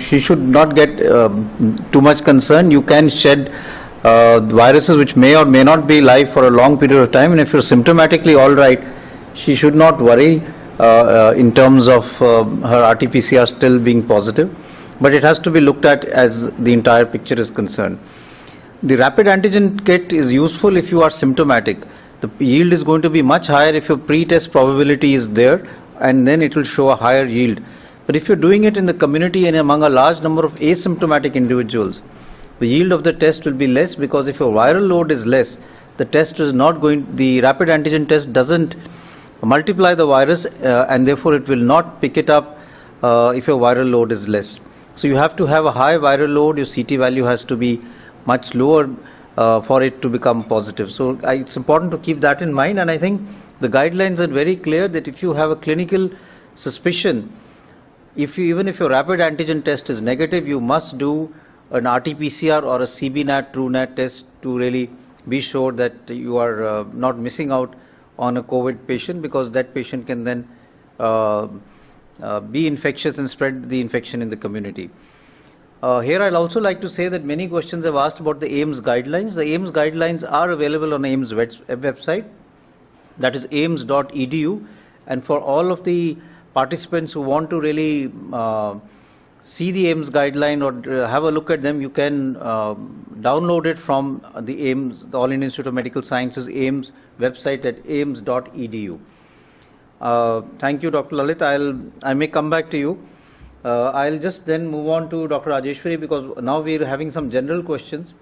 she should not get too much concerned. You can shed viruses which may or may not be live for a long period of time, and if you're symptomatically all right, she should not worry in terms of her RT-PCR still being positive. But it has to be looked at as the entire picture is concerned. The rapid antigen kit is useful if you are symptomatic. The yield is going to be much higher if your pre-test probability is there, and then it will show a higher yield. But if you're doing it in the community and among a large number of asymptomatic individuals, the yield of the test will be less, because if your viral load is less, the rapid antigen test doesn't multiply the virus, and therefore it will not pick it up if your viral load is less. So you have to have a high viral load, your CT value has to be much lower for it to become positive. So it's important to keep that in mind, and I think the guidelines are very clear that if you have a clinical suspicion, even if your rapid antigen test is negative, you must do an RT-PCR or a CBNAT, TrueNAT test to really be sure that you are not missing out on a COVID patient, because that patient can then be infectious and spread the infection in the community. Here I'll also like to say that many questions have asked about the AIIMS guidelines. The AIIMS guidelines are available on AIIMS website, that is aims.edu, and for all of the participants who want to really see the AIIMS guideline or have a look at them, you can download it from the AIIMS, the All Indian Institute of Medical Sciences AIIMS website at aims.edu. Thank you, Dr. Lalit. I may come back to you. I'll just then move on to Dr. Rajeshwari, because now we are having some general questions.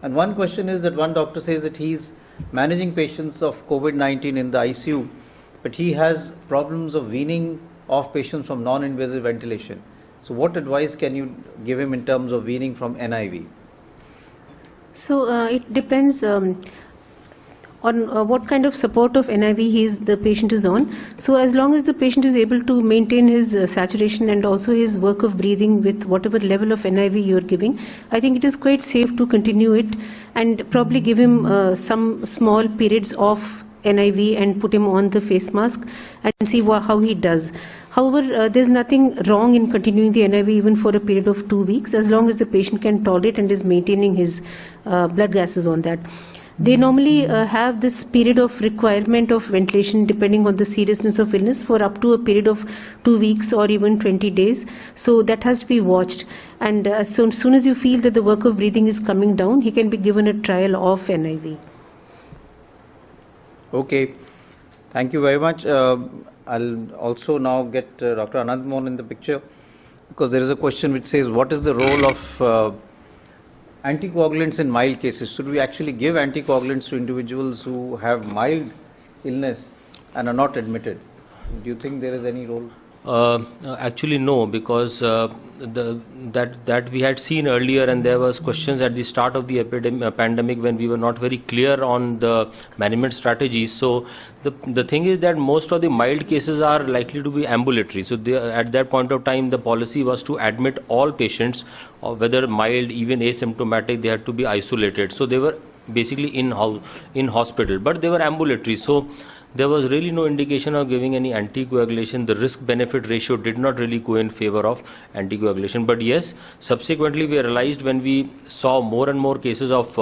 And one question is that one doctor says that he's managing patients of COVID-19 in the ICU, but he has problems of weaning off patients from non-invasive ventilation. So what advice can you give him in terms of weaning from NIV? So it depends on what kind of support of NIV the patient is on. So as long as the patient is able to maintain his saturation and also his work of breathing with whatever level of NIV you are giving, I think it is quite safe to continue it and probably give him some small periods of NIV and put him on the face mask and see how he does. However, there's nothing wrong in continuing the NIV even for a period of 2 weeks, as long as the patient can tolerate and is maintaining his blood gases on that. They normally have this period of requirement of ventilation depending on the seriousness of illness for up to a period of 2 weeks or even 20 days. So that has to be watched. And as soon as you feel that the work of breathing is coming down, he can be given a trial of NIV. Okay, thank you very much. I'll also now get Dr. Anand Mohan in the picture, because there is a question which says, what is the role of anticoagulants in mild cases? Should we actually give anticoagulants to individuals who have mild illness and are not admitted? Do you think there is any role? Actually, no, because that we had seen earlier, and there was questions at the start of the pandemic when we were not very clear on the management strategies. So the thing is that most of the mild cases are likely to be ambulatory. So at that point of time, the policy was to admit all patients, whether mild, even asymptomatic, they had to be isolated. So they were basically in hospital, but they were ambulatory. So there was really no indication of giving any anticoagulation. The risk-benefit ratio did not really go in favor of anticoagulation. But yes, subsequently we realized when we saw more and more cases of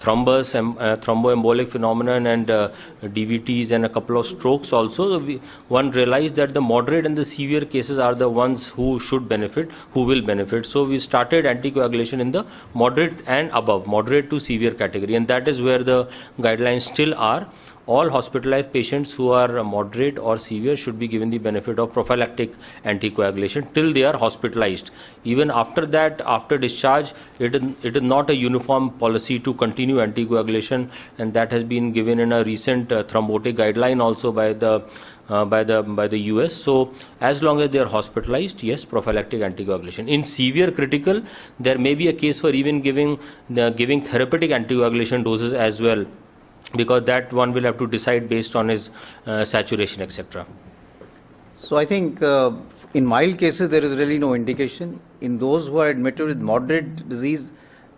thrombus, thromboembolic phenomenon and DVTs and a couple of strokes also, one realized that the moderate and the severe cases are the ones who should benefit, who will benefit. So we started anticoagulation in the moderate and above, moderate to severe category, and that is where the guidelines still are. All hospitalized patients who are moderate or severe should be given the benefit of prophylactic anticoagulation till they are hospitalized. Even after that, after discharge, it is not a uniform policy to continue anticoagulation, and that has been given in a recent thrombotic guideline also by the US. So as long as they are hospitalized, yes, prophylactic anticoagulation. In severe critical, there may be a case for even giving therapeutic anticoagulation doses as well, because that one will have to decide based on his saturation, etc. So I think in mild cases there is really no indication. In those who are admitted with moderate disease,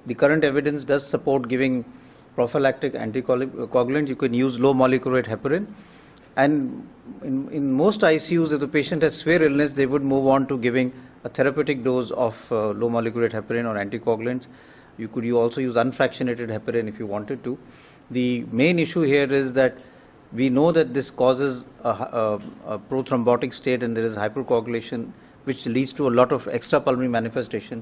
the current evidence does support giving prophylactic anticoagulant. You can use low molecular weight heparin. And in most ICUs, if the patient has severe illness, they would move on to giving a therapeutic dose of low molecular weight heparin or anticoagulants. You could also use unfractionated heparin if you wanted to. The main issue here is that we know that this causes a prothrombotic state and there is hypercoagulation, which leads to a lot of extrapulmonary manifestation.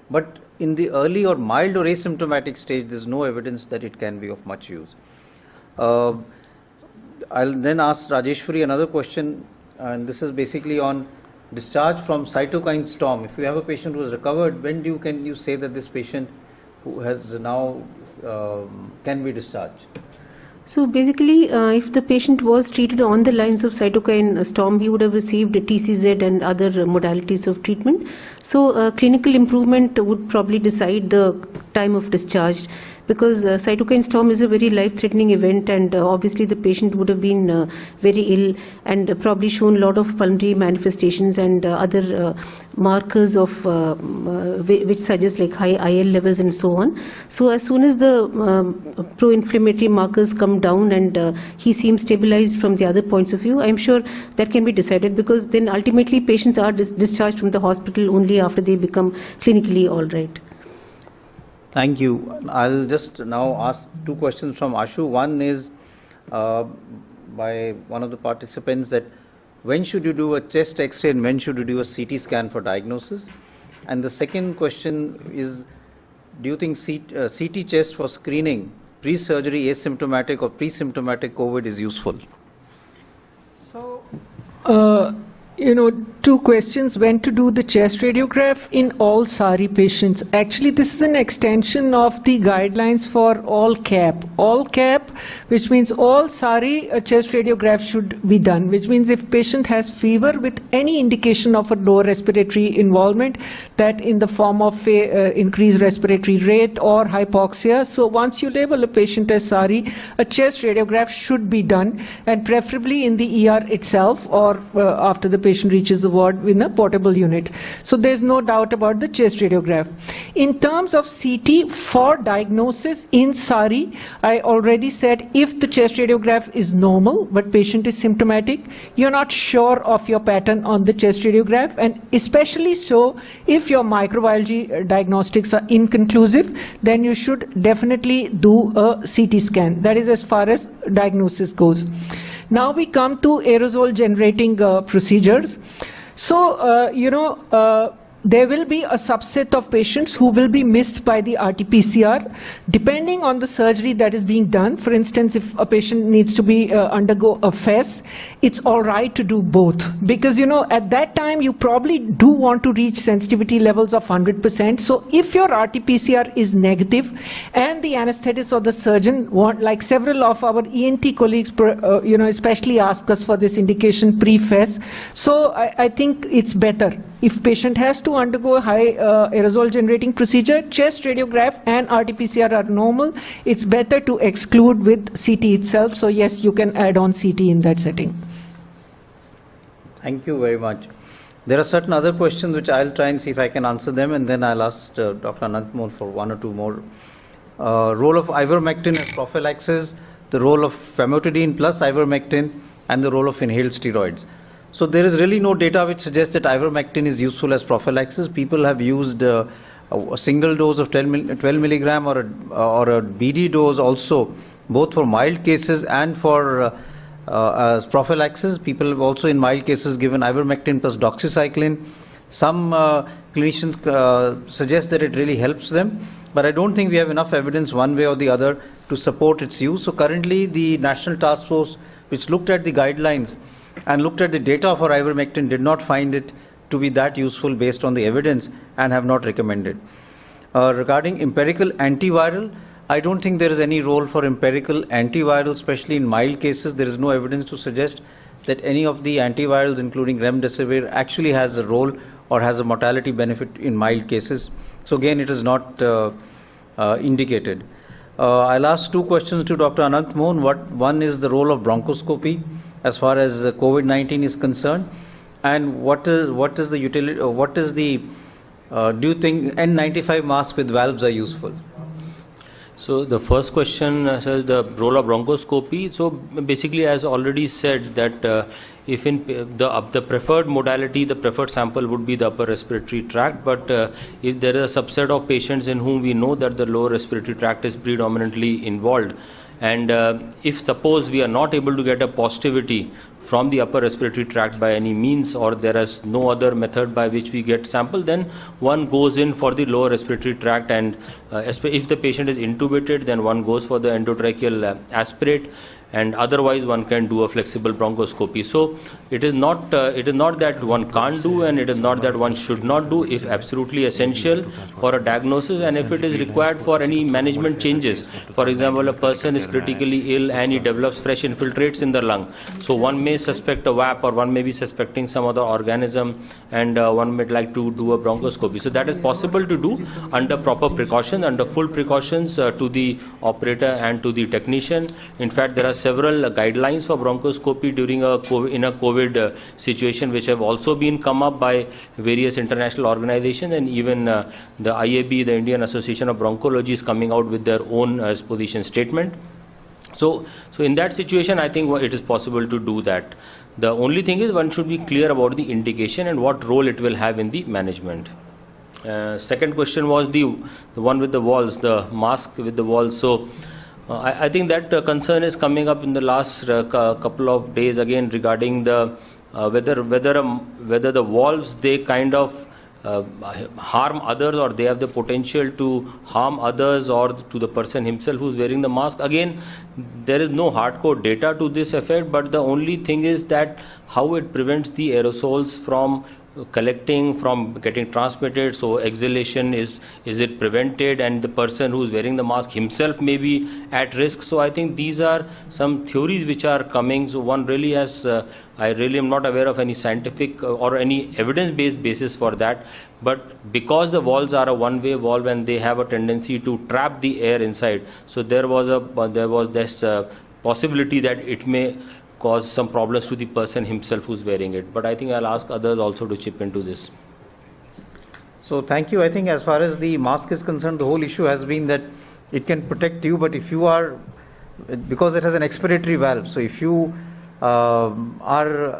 But in the early or mild or asymptomatic stage, there is no evidence that it can be of much use. I'll then ask Rajeshwari another question, and this is basically on discharge from cytokine storm. If you have a patient who has recovered, when can you say that this patient who has now can be discharged? So basically, if the patient was treated on the lines of cytokine storm, he would have received TCZ and other modalities of treatment. So clinical improvement would probably decide the time of discharge, because cytokine storm is a very life-threatening event, and obviously the patient would have been very ill and probably shown a lot of pulmonary manifestations and other markers of which suggest like high IL levels and so on. So as soon as the pro-inflammatory markers come down and he seems stabilized from the other points of view, I'm sure that can be decided, because then ultimately patients are discharged from the hospital only after they become clinically all right. Thank you. I'll just now ask two questions from Ashu. One is by one of the participants, that when should you do a chest X-ray and when should you do a CT scan for diagnosis? And the second question is, do you think CT chest for screening pre-surgery asymptomatic or pre-symptomatic COVID is useful? So, two questions. When to do the chest radiograph in all SARI patients? Actually, this is an extension of the guidelines for all CAP. All CAP, which means all SARI, a chest radiograph should be done, which means if patient has fever with any indication of a lower respiratory involvement, that in the form of increased respiratory rate or hypoxia. So once you label a patient as SARI, a chest radiograph should be done, and preferably in the ER itself or after the patient reaches the ward in a portable unit. So there's no doubt about the chest radiograph. In terms of CT for diagnosis in SARI, I already said if the chest radiograph is normal but patient is symptomatic, you're not sure of your pattern on the chest radiograph, and especially so if your microbiology diagnostics are inconclusive, then you should definitely do a CT scan. That is as far as diagnosis goes. Now we come to aerosol generating procedures. So, there will be a subset of patients who will be missed by the RT-PCR depending on the surgery that is being done. For instance, if a patient needs to be undergo a FES, it's all right to do both, because at that time you probably do want to reach sensitivity levels of 100%. So if your RT-PCR is negative and the anesthetist or the surgeon want, like several of our ENT colleagues especially ask us for this indication pre-FES, so I think it's better if patient has to undergo a high aerosol generating procedure, chest radiograph and RT-PCR are normal, it's better to exclude with CT itself. So yes, you can add on CT in that setting. Thank you very much. There are certain other questions which I'll try and see if I can answer them, and then I'll ask Dr. Anant Mohan for one or two more. Role of ivermectin as prophylaxis, the role of famotidine plus ivermectin, and the role of inhaled steroids. So there is really no data which suggests that ivermectin is useful as prophylaxis. People have used a single dose of 12 milligram or a BD dose also, both for mild cases and for as prophylaxis. People have also in mild cases given ivermectin plus doxycycline. Some clinicians suggest that it really helps them, but I don't think we have enough evidence one way or the other to support its use. So currently the National Task Force, which looked at the guidelines and looked at the data for ivermectin, did not find it to be that useful based on the evidence and have not recommended. Regarding empirical antiviral, I don't think there is any role for empirical antiviral, especially in mild cases. There is no evidence to suggest that any of the antivirals, including remdesivir, actually has a role or has a mortality benefit in mild cases. So again, it is not indicated. I'll ask two questions to Dr. Anant Mohan. One is the role of bronchoscopy as far as COVID-19 is concerned, and what is the utility? Do you think N95 masks with valves are useful? So the first question says the role of bronchoscopy. So basically, as already said, that if in the preferred modality, the preferred sample would be the upper respiratory tract. But if there is a subset of patients in whom we know that the lower respiratory tract is predominantly involved, and if suppose we are not able to get a positivity from the upper respiratory tract by any means, or there is no other method by which we get sample, then one goes in for the lower respiratory tract, and if the patient is intubated, then one goes for the endotracheal aspirate, and otherwise one can do a flexible bronchoscopy. So it is not that one can't do, and it is not that one should not do. If absolutely essential for a diagnosis, and if it is required for any management changes. For example, a person is critically ill and he develops fresh infiltrates in the lung, so one may suspect a VAP, or one may be suspecting some other organism, and one may like to do a bronchoscopy. So that is possible to do under proper precautions, under full precautions to the operator and to the technician. In fact, there are several guidelines for bronchoscopy during in a COVID situation, which have also been come up by various international organizations, and even the IAB, the Indian Association of Bronchology, is coming out with their own position statement. So in that situation, I think it is possible to do that. The only thing is one should be clear about the indication and what role it will have in the management. Second question was the one with the walls, the mask with the walls. So I think that concern is coming up in the last couple of days again regarding the whether the valves, they kind of harm others, or they have the potential to harm others or to the person himself who's wearing the mask. Again, there is no hardcore data to this effect, but the only thing is that how it prevents the aerosols from collecting, from getting transmitted. So exhalation, is it prevented, and the person who's wearing the mask himself may be at risk. So I think these are some theories which are coming. So one really has I really am not aware of any scientific or any evidence-based basis for that, but because the valves are a one-way valve and they have a tendency to trap the air inside, so there was this possibility that it may cause some problems to the person himself who's wearing it. But I think I'll ask others also to chip into this. So thank you. I think as far as the mask is concerned, the whole issue has been that it can protect you, but if you are, because it has an expiratory valve, so if you are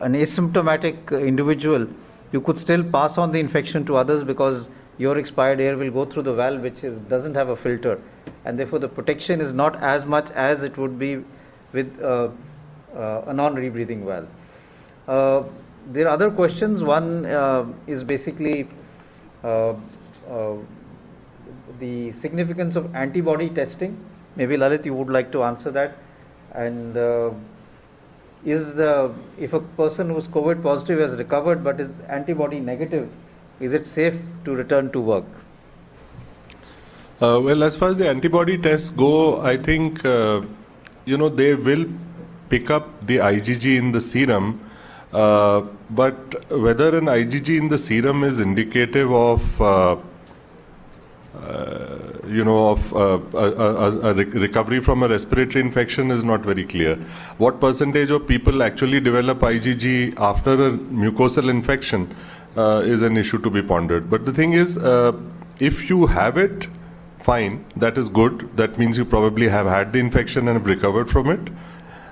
an asymptomatic individual, you could still pass on the infection to others because your expired air will go through the valve which doesn't have a filter, and therefore the protection is not as much as it would be with a non-rebreathing valve. There are other questions. One is basically the significance of antibody testing. Maybe Lalit, you would like to answer that. And if a person who's COVID positive has recovered but is antibody negative, is it safe to return to work? Well, as far as the antibody tests go, I think they will pick up the IgG in the serum, but whether an IgG in the serum is indicative of a recovery from a respiratory infection is not very clear. What percentage of people actually develop IgG after a mucosal infection is an issue to be pondered. But the thing is, if you have it, fine, that is good. That means you probably have had the infection and have recovered from it.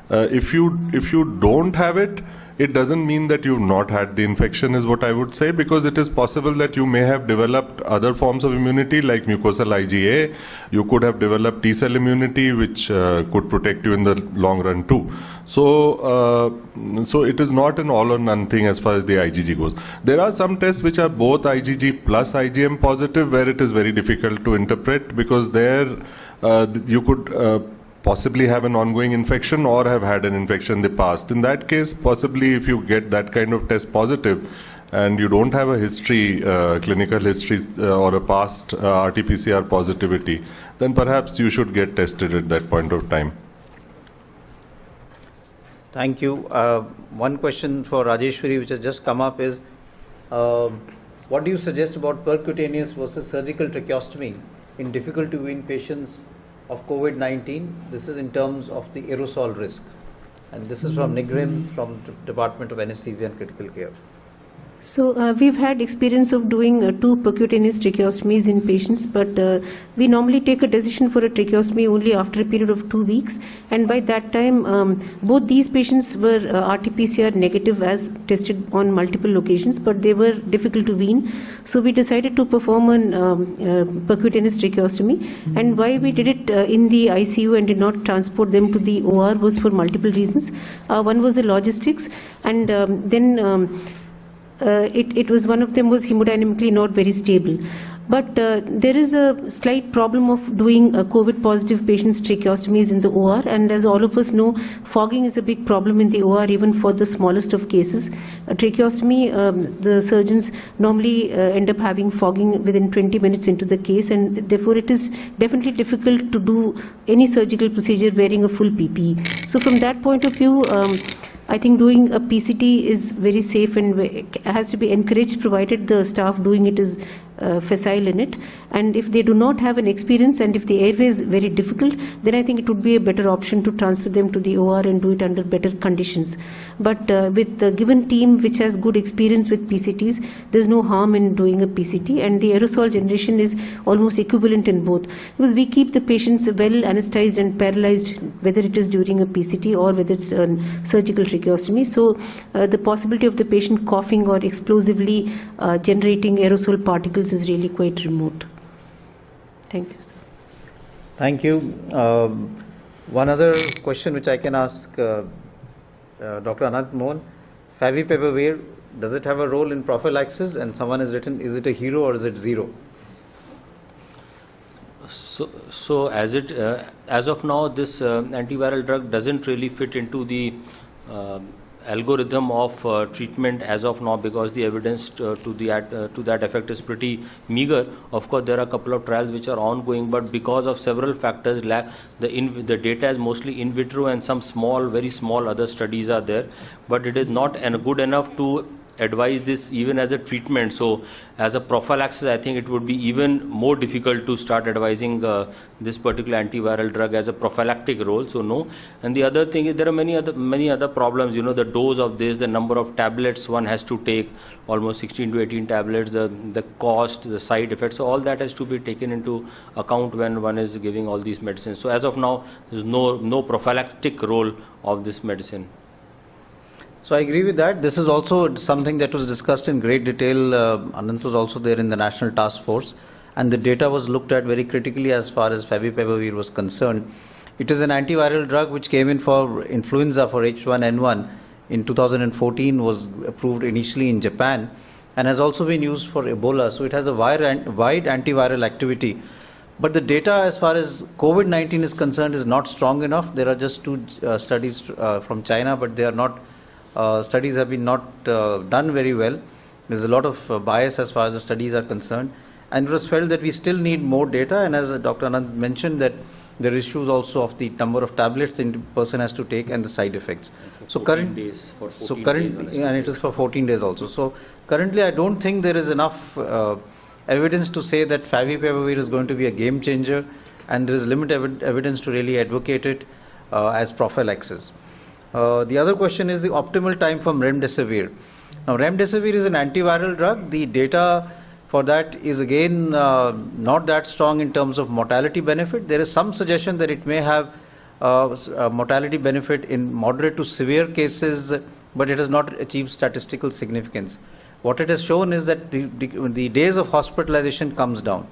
If you don't have it, it doesn't mean that you've not had the infection, is what I would say, because it is possible that you may have developed other forms of immunity like mucosal IgA. You could have developed T-cell immunity, which could protect you in the long run too. So it is not an all or none thing as far as the IgG goes. There are some tests which are both IgG plus IgM positive, where it is very difficult to interpret, because there you could possibly have an ongoing infection or have had an infection in the past. In that case, possibly if you get that kind of test positive and you don't have a history, clinical history or a past RT-PCR positivity, then perhaps you should get tested at that point of time. Thank you. One question for Rajeshwari which has just come up is, what do you suggest about percutaneous versus surgical tracheostomy in difficult to wean patients of COVID-19? This is in terms of the aerosol risk. And this is from Nigrims from the Department of Anesthesia and Critical Care. So we've had experience of doing 2 percutaneous tracheostomies in patients, but we normally take a decision for a tracheostomy only after a period of 2 weeks, and by that time both these patients were RT-PCR negative as tested on multiple occasions, but they were difficult to wean. So we decided to perform a percutaneous tracheostomy, and why we did it in the ICU and did not transport them to the OR was for multiple reasons. One was the logistics, and then it was, one of them was hemodynamically not very stable. But there is a slight problem of doing COVID positive patients tracheostomies in the OR, and as all of us know, fogging is a big problem in the OR even for the smallest of cases. A tracheostomy, the surgeons normally end up having fogging within 20 minutes into the case, and therefore it is definitely difficult to do any surgical procedure wearing a full PPE. So from that point of view, I think doing a PCT is very safe and has to be encouraged, provided the staff doing it is facile in it. And if they do not have an experience and if the airway is very difficult, then I think it would be a better option to transfer them to the OR and do it under better conditions. But with the given team which has good experience with PCTs, there's no harm in doing a PCT, and the aerosol generation is almost equivalent in both, because we keep the patients well anesthetized and paralyzed, whether it is during a PCT or whether it's a surgical tracheostomy. So the possibility of the patient coughing or explosively generating aerosol particles is really quite remote. Thank you, sir. Thank you. One other question which I can ask Dr. Anant Mohan. Favipiravir, does it have a role in prophylaxis? And someone has written, is it a hero or is it zero? So as of now, this antiviral drug doesn't really fit into the algorithm of treatment as of now, because the evidence to that effect is pretty meager. Of course, there are a couple of trials which are ongoing, but because of several factors, the data is mostly in vitro, and some small, very small other studies are there, but it is not good enough to advise this even as a treatment. So as a prophylaxis, I think it would be even more difficult to start advising this particular antiviral drug as a prophylactic role. So no. And the other thing is there are many other problems. You know, the dose of this, the number of tablets one has to take, almost 16 to 18 tablets, the cost, the side effects. So all that has to be taken into account when one is giving all these medicines. So as of now, there is no prophylactic role of this medicine. So I agree with that. This is also something that was discussed in great detail. Anant was also there in the National Task Force, and the data was looked at very critically as far as favipiravir was concerned. It is an antiviral drug which came in for influenza for H1N1 in 2014, was approved initially in Japan, and has also been used for Ebola. So it has a wide antiviral activity. But the data as far as COVID-19 is concerned is not strong enough. There are just two studies from China, but they are not studies have been not done very well. There's a lot of bias as far as the studies are concerned, and it was felt that we still need more data. And as Dr. Anand mentioned, that there are issues also of the number of tablets the person has to take and the side effects. So and it is for 14 days also. So currently, I don't think there is enough evidence to say that favipiravir is going to be a game changer, and there is limited evidence to really advocate it as prophylaxis. The other question is the optimal time for remdesivir. Now, remdesivir is an antiviral drug. The data for that is again not that strong in terms of mortality benefit. There is some suggestion that it may have mortality benefit in moderate to severe cases, but it has not achieved statistical significance. What it has shown is that the days of hospitalization comes down,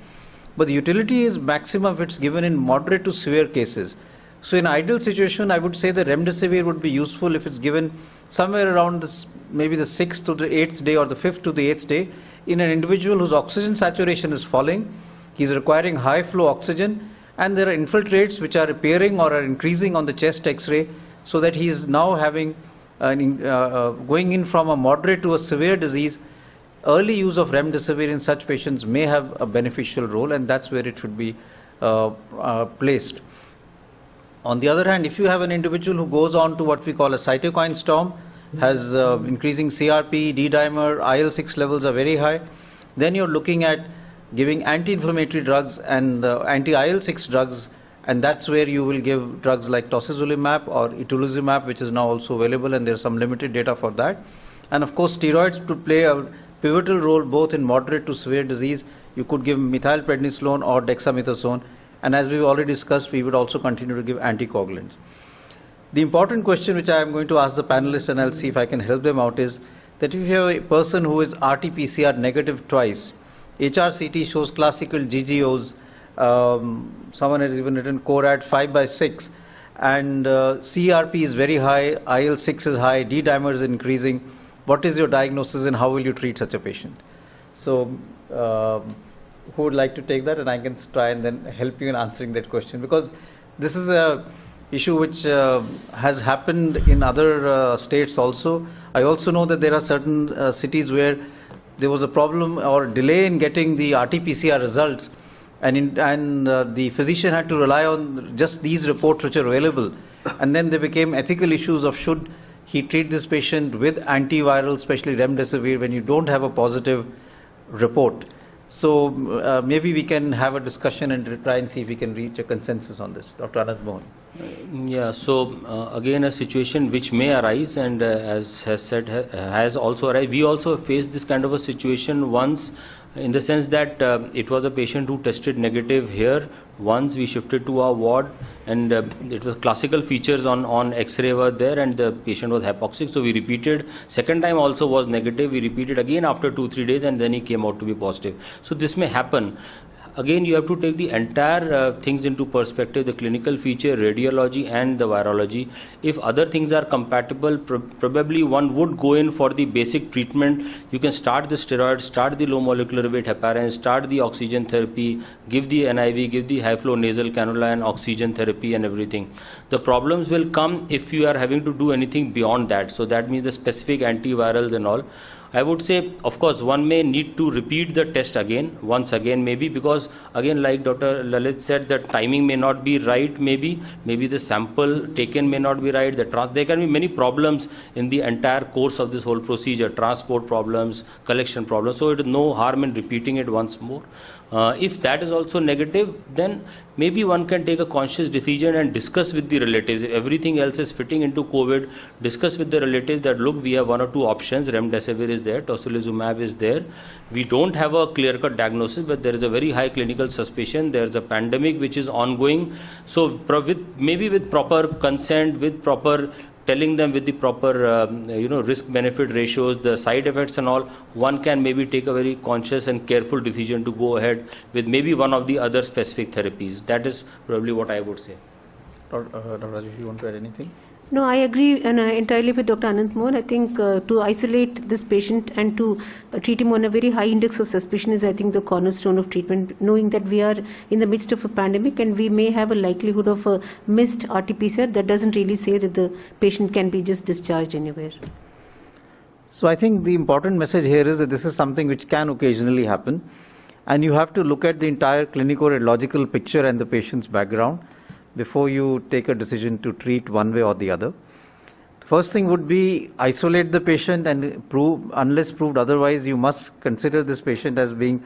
but the utility is maximum if it's given in moderate to severe cases. So in ideal situation, I would say that remdesivir would be useful if it's given somewhere around this, maybe the 6th to the 8th day or the 5th to the 8th day in an individual whose oxygen saturation is falling, he's requiring high flow oxygen, and there are infiltrates which are appearing or are increasing on the chest X-ray, so that he is now having going in from a moderate to a severe disease. Early use of remdesivir in such patients may have a beneficial role, and that's where it should be placed. On the other hand, if you have an individual who goes on to what we call a cytokine storm, has increasing CRP, D-dimer, IL-6 levels are very high, then you're looking at giving anti-inflammatory drugs and anti-IL-6 drugs, and that's where you will give drugs like tocilizumab or itolizumab, which is now also available, and there's some limited data for that. And of course, steroids to play a pivotal role both in moderate to severe disease. You could give methylprednisolone or dexamethasone. And as we've already discussed, we would also continue to give anticoagulants. The important question which I am going to ask the panelists, and I'll see if I can help them out, is that if you have a person who is RT-PCR negative twice, HRCT shows classical GGOs, someone has even written CORAD 5/6, and CRP is very high, IL-6 is high, D-dimer is increasing. What is your diagnosis and how will you treat such a patient? So, who would like to take that, and I can try and then help you in answering that question, because this is a issue which has happened in other states also. I also know that there are certain cities where there was a problem or delay in getting the RT-PCR results, and the physician had to rely on just these reports which are available, and then there became ethical issues of should he treat this patient with antiviral, especially remdesivir, when you don't have a positive report. So maybe we can have a discussion and try and see if we can reach a consensus on this. Dr. Anand Mohan. Yeah, so again a situation which may arise, and as has said, has also arisen. We also faced this kind of a situation once, in the sense that it was a patient who tested negative here. Once we shifted to our ward, and it was classical features on X-ray were there, and the patient was hypoxic. So we repeated. Second time also was negative. We repeated again after 2-3 days, and then he came out to be positive. So this may happen. Again, you have to take the entire things into perspective, the clinical feature, radiology and the virology. If other things are compatible, probably one would go in for the basic treatment. You can start the steroids, start the low molecular weight heparin, start the oxygen therapy, give the NIV, give the high flow nasal cannula and oxygen therapy and everything. The problems will come if you are having to do anything beyond that. So that means the specific antivirals and all. I would say, of course, one may need to repeat the test once again maybe, because again, like Dr. Lalit said, the timing may not be right, maybe the sample taken may not be right, there can be many problems in the entire course of this whole procedure, transport problems, collection problems, so it is no harm in repeating it once more. If that is also negative, then maybe one can take a conscious decision and discuss with the relatives. If everything else is fitting into COVID, discuss with the relatives that look, we have one or two options. Remdesivir is there, tocilizumab is there. We don't have a clear-cut diagnosis, but there is a very high clinical suspicion. There is a pandemic which is ongoing. So maybe with proper consent, with proper telling them with the proper risk-benefit ratios, the side effects and all, one can maybe take a very conscious and careful decision to go ahead with maybe one of the other specific therapies. That is probably what I would say. Dr. Rajesh, you want to add anything? No, I agree entirely with Dr. Anant Mohan. I think to isolate this patient and to treat him on a very high index of suspicion is, I think, the cornerstone of treatment, knowing that we are in the midst of a pandemic and we may have a likelihood of a missed RT-PCR. That doesn't really say that the patient can be just discharged anywhere. So I think the important message here is that this is something which can occasionally happen, and you have to look at the entire clinico-radiological picture and the patient's background before you take a decision to treat one way or the other. First thing would be isolate the patient, and unless proved otherwise, you must consider this patient as being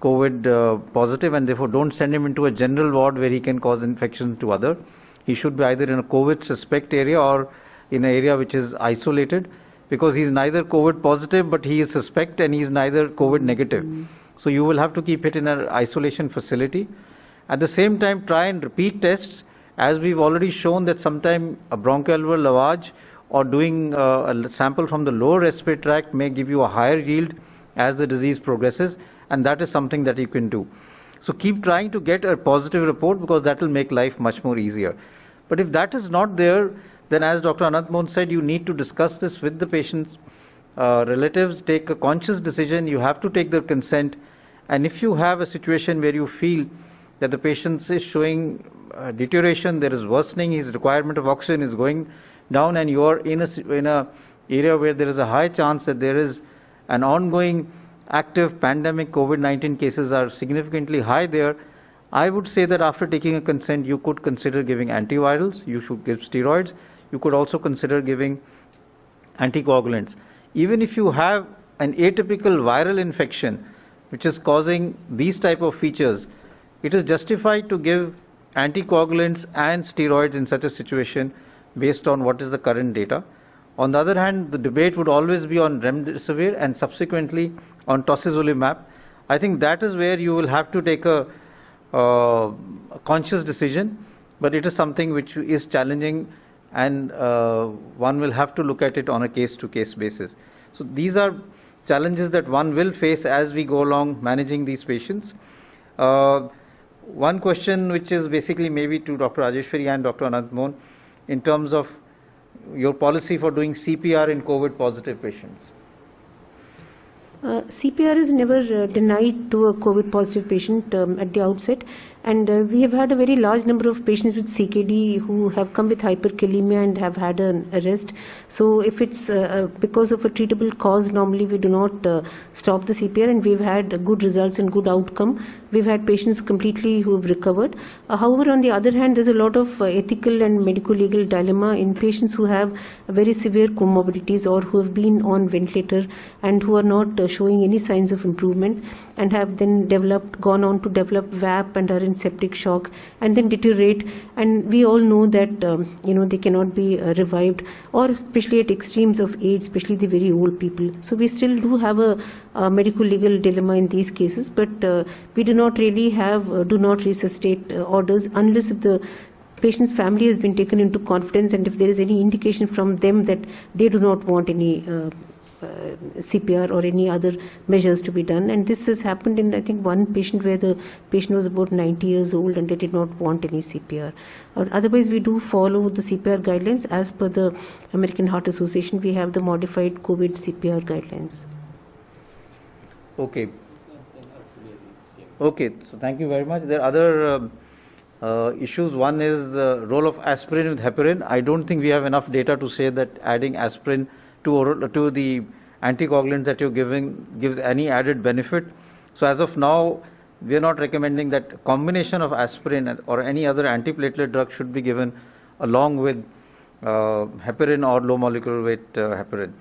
COVID positive, and therefore don't send him into a general ward where he can cause infection to others. He should be either in a COVID suspect area or in an area which is isolated, because he is neither COVID positive, but he is suspect, and he is neither COVID negative. So you will have to keep it in an isolation facility. At the same time, try and repeat tests, as we've already shown that sometimes a bronchoalveolar lavage or doing a sample from the lower respiratory tract may give you a higher yield as the disease progresses, and that is something that you can do. So keep trying to get a positive report, because that will make life much more easier. But if that is not there, then as Dr. Anant Mohan said, you need to discuss this with the patient's relatives, take a conscious decision. You have to take their consent, and if you have a situation where you feel that the patient is showing deterioration, there is worsening, his requirement of oxygen is going down, and you are in a area where there is a high chance that there is an ongoing active pandemic, COVID-19 cases are significantly high there, I would say that after taking a consent, you could consider giving antivirals, you should give steroids, you could also consider giving anticoagulants. Even if you have an atypical viral infection which is causing these type of features, it is justified to give anticoagulants and steroids in such a situation based on what is the current data. On the other hand, the debate would always be on remdesivir and subsequently on tocilizumab. I think that is where you will have to take a conscious decision, but it is something which is challenging, and one will have to look at it on a case-to-case basis. So these are challenges that one will face as we go along managing these patients. One question which is basically maybe to Dr. Rajeshwari and Dr. Anant Mohan, in terms of your policy for doing CPR in COVID positive patients. CPR is never denied to a COVID positive patient at the outset, and we have had a very large number of patients with CKD who have come with hyperkalemia and have had an arrest. So if it's because of a treatable cause, normally we do not stop the CPR, and we've had good results and good outcome. We've had patients completely who have recovered. However, on the other hand, there's a lot of ethical and medico-legal dilemma in patients who have very severe comorbidities or who have been on ventilator and who are not showing any signs of improvement, and have then gone on to develop VAP and are in septic shock and then deteriorate. And we all know that they cannot be revived, or especially at extremes of age, especially the very old people. So we still do have a medico-legal dilemma in these cases, but we do not really have do not resuscitate orders unless if the patient's family has been taken into confidence and if there is any indication from them that they do not want any CPR or any other measures to be done. And this has happened in, I think, one patient where the patient was about 90 years old and they did not want any CPR. Otherwise, we do follow the CPR guidelines as per the American Heart Association. We have the modified COVID CPR guidelines. Okay. Okay, so thank you very much. There are other issues. One is the role of aspirin with heparin. I don't think we have enough data to say that adding aspirin to the anticoagulants that you're giving gives any added benefit. So as of now, we are not recommending that combination of aspirin or any other antiplatelet drug should be given along with heparin or low molecular weight heparin.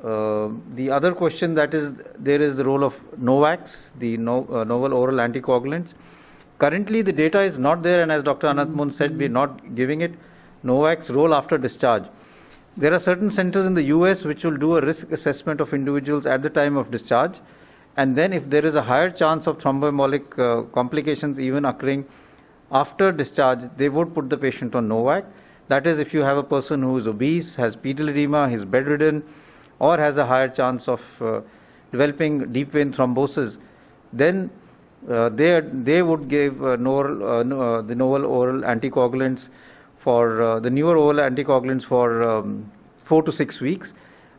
The other question that is there is the role of NOACs, the novel oral anticoagulants. Currently, the data is not there, and as Dr. Anant Mohan said, we're not giving it. NOACs role after discharge. There are certain centers in the US which will do a risk assessment of individuals at the time of discharge, and then if there is a higher chance of thromboembolic complications even occurring after discharge, they would put the patient on NOAC. That is, if you have a person who is obese, has pedal edema, is bedridden, or has a higher chance of developing deep vein thrombosis, then they would give the novel oral anticoagulants for the newer oral anticoagulants for 4 to 6 weeks,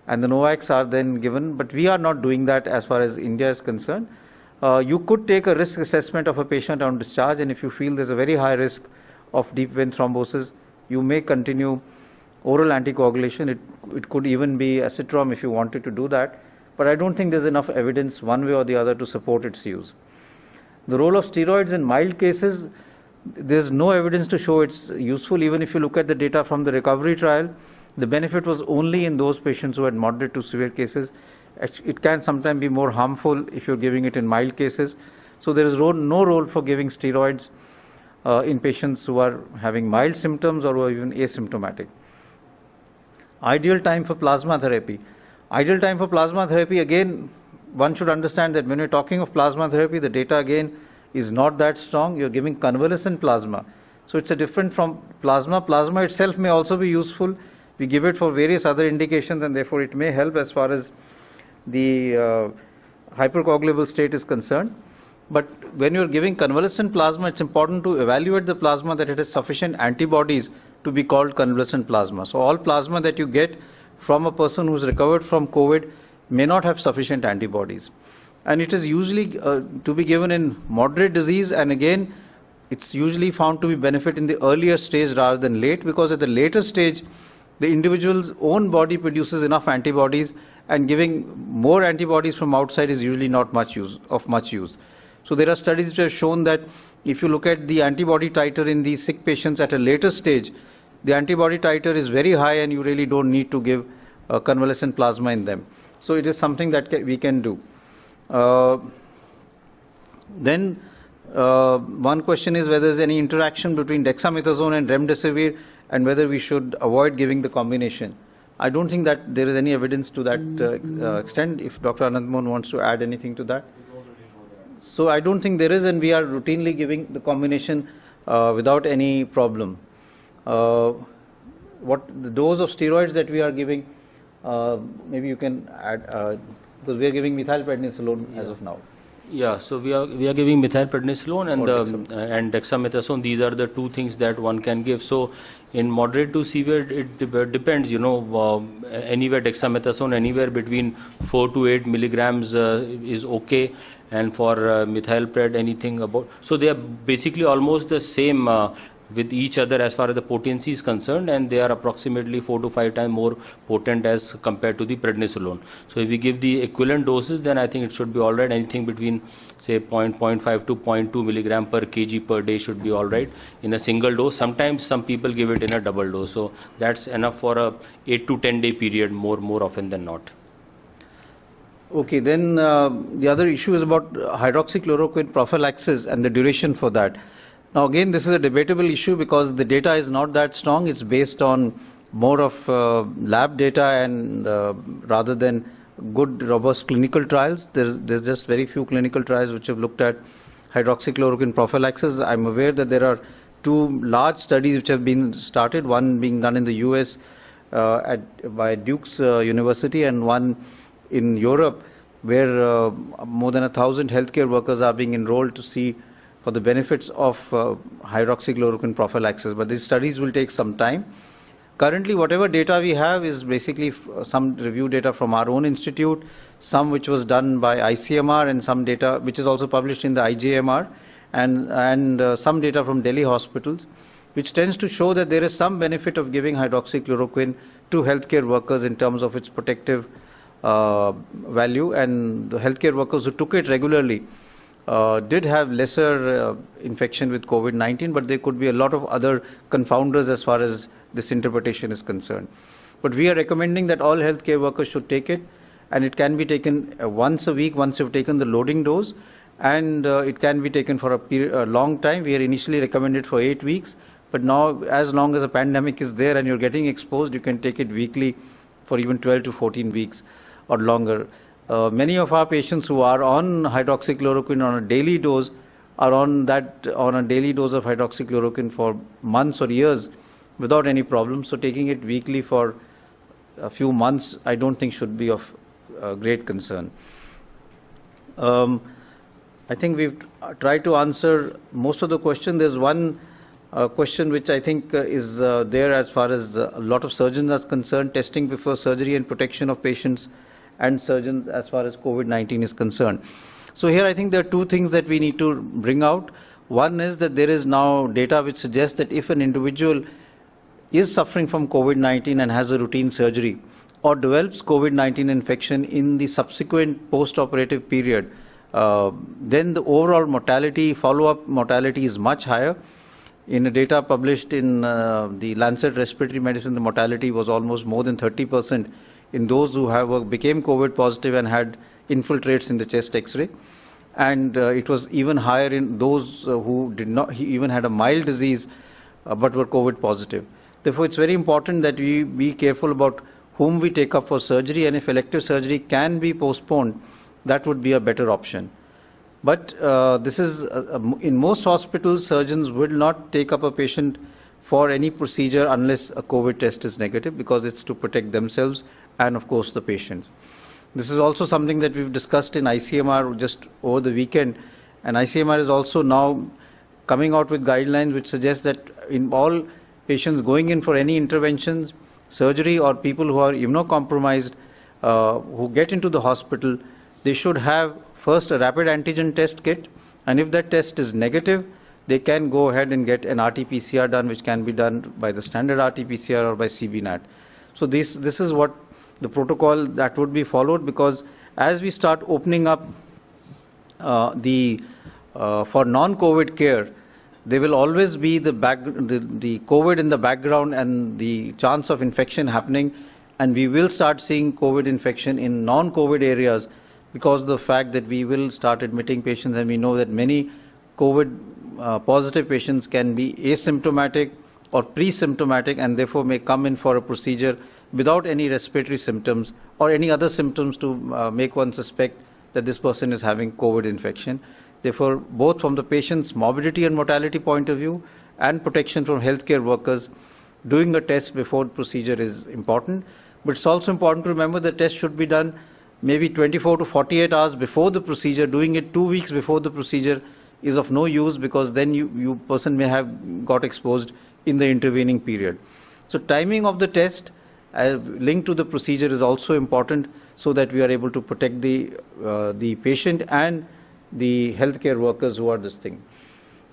and the NOACs are then given. But we are not doing that as far as India is concerned. You could take a risk assessment of a patient on discharge, and if you feel there's a very high risk of deep vein thrombosis, you may continue oral anticoagulation. It could even be acetrom if you wanted to do that, but I don't think there's enough evidence one way or the other to support its use. The role of steroids in mild cases, there's no evidence to show it's useful. Even if you look at the data from the recovery trial, the benefit was only in those patients who had moderate to severe cases. It can sometimes be more harmful if you're giving it in mild cases. So there is no role for giving steroids in patients who are having mild symptoms or who are even asymptomatic. Ideal time for plasma therapy. Ideal time for plasma therapy, again, one should understand that when you're talking of plasma therapy, the data again is not that strong. You're giving convalescent plasma. So it's a different from plasma. Plasma itself may also be useful. We give it for various other indications, and therefore it may help as far as the hypercoagulable state is concerned. But when you're giving convalescent plasma, it's important to evaluate the plasma that it has sufficient antibodies to be called convalescent plasma. So all plasma that you get from a person who's recovered from COVID may not have sufficient antibodies. And it is usually to be given in moderate disease, and again, it's usually found to be benefit in the earlier stage rather than late, because at the later stage, the individual's own body produces enough antibodies, and giving more antibodies from outside is usually not much use. So there are studies which have shown that if you look at the antibody titer in these sick patients at a later stage, the antibody titer is very high and you really don't need to give convalescent plasma in them. So it is something that we can do. Then one question is whether there is any interaction between dexamethasone and remdesivir and whether we should avoid giving the combination. I don't think that there is any evidence to that extent. If Dr. Anant Mohan wants to add anything to that. So I don't think there is, and we are routinely giving the combination without any problem. What the dose of steroids that we are giving, maybe you can add, because we are giving methylprednisolone as of now. Yeah, so we are giving methylprednisolone and dexamethasone. These are the two things that one can give. So in moderate to severe, it depends. Anywhere dexamethasone, anywhere between 4 to 8 milligrams is okay, and for methylpred, anything about. So they are basically almost the same with each other as far as the potency is concerned, and they are approximately 4 to 5 times more potent as compared to the prednisolone. So if we give the equivalent doses, then I think it should be all right. Anything between say 0.5 to 0.2 milligram per kg per day should be all right in a single dose. Sometimes some people give it in a double dose, so that's enough for a 8 to 10 day period more often than not. Okay, then the other issue is about hydroxychloroquine prophylaxis and the duration for that. Now again, this is a debatable issue because the data is not that strong. It's based on more of lab data and rather than good robust clinical trials. There's just very few clinical trials which have looked at hydroxychloroquine prophylaxis. I'm aware that there are 2 large studies which have been started, one being done in the US by Duke's University, and one in Europe where more than 1,000 healthcare workers are being enrolled to see for the benefits of hydroxychloroquine prophylaxis. But these studies will take some time. Currently, whatever data we have is basically some review data from our own institute, some which was done by ICMR, and some data which is also published in the IJMR, and some data from Delhi hospitals. which tends to show that there is some benefit of giving hydroxychloroquine to healthcare workers in terms of its protective value, and the healthcare workers who took it regularly did have lesser infection with COVID-19, but there could be a lot of other confounders as far as this interpretation is concerned. But we are recommending that all healthcare workers should take it, and it can be taken once a week once you've taken the loading dose, and it can be taken for a long time. We are initially recommended for 8 weeks, but now as long as a pandemic is there and you're getting exposed, you can take it weekly for even 12 to 14 weeks or longer. Many of our patients who are on hydroxychloroquine on a daily dose are on a daily dose of hydroxychloroquine for months or years without any problem. So taking it weekly for a few months, I don't think should be of great concern. I think we've tried to answer most of the question. There's one question which I think is there as far as a lot of surgeons are concerned, testing before surgery and protection of patients and surgeons as far as COVID-19 is concerned. So here I think there are two things that we need to bring out. One is that there is now data which suggests that if an individual is suffering from COVID-19 and has a routine surgery or develops COVID-19 infection in the subsequent post-operative period, then the overall mortality, follow-up mortality is much higher. In a data published in the Lancet Respiratory Medicine, the mortality was almost more than 30% in those who became COVID positive and had infiltrates in the chest X-ray, and it was even higher in those who did not even had a mild disease but were COVID positive. Therefore, it's very important that we be careful about whom we take up for surgery, and if elective surgery can be postponed, that would be a better option. But this is in most hospitals, surgeons will not take up a patient for any procedure unless a COVID test is negative, because it's to protect themselves and of course the patients. This is also something that we've discussed in ICMR just over the weekend, and ICMR is also now coming out with guidelines which suggest that in all patients going in for any interventions, surgery, or people who are immunocompromised who get into the hospital, they should have first a rapid antigen test kit, and if that test is negative, they can go ahead and get an RT-PCR done, which can be done by the standard RT-PCR or by CBNAT. So this is what the protocol that would be followed, because as we start opening up for non-COVID care, there will always be the COVID in the background and the chance of infection happening, and we will start seeing COVID infection in non-COVID areas because of the fact that we will start admitting patients, and we know that many COVID positive patients can be asymptomatic or pre-symptomatic and therefore may come in for a procedure without any respiratory symptoms or any other symptoms to make one suspect that this person is having COVID infection. Therefore, both from the patient's morbidity and mortality point of view and protection from healthcare workers, doing a test before the procedure is important. But it's also important to remember the test should be done maybe 24 to 48 hours before the procedure. Doing it 2 weeks before the procedure is of no use, because then you person may have got exposed in the intervening period. So timing of the test linked to the procedure is also important, so that we are able to protect the patient and the healthcare workers who are this thing.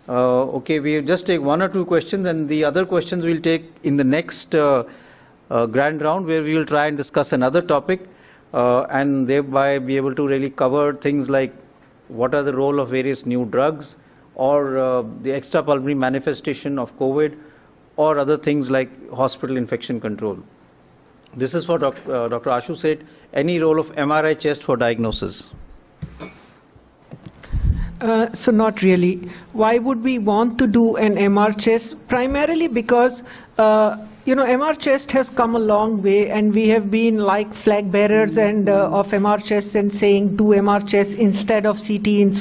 Okay, we'll just take one or two questions, and the other questions we'll take in the next grand round, where we will try and discuss another topic and thereby be able to really cover things like what are the role of various new drugs, or the extrapulmonary manifestation of COVID, or other things like hospital infection control. This is for Dr. Ashu Seth. Any role of MRI chest for diagnosis? So not really. Why would we want to do an MR chest? Primarily because MR chest has come a long way, and we have been like flag bearers and of MR chest and saying do MR chest instead of CT in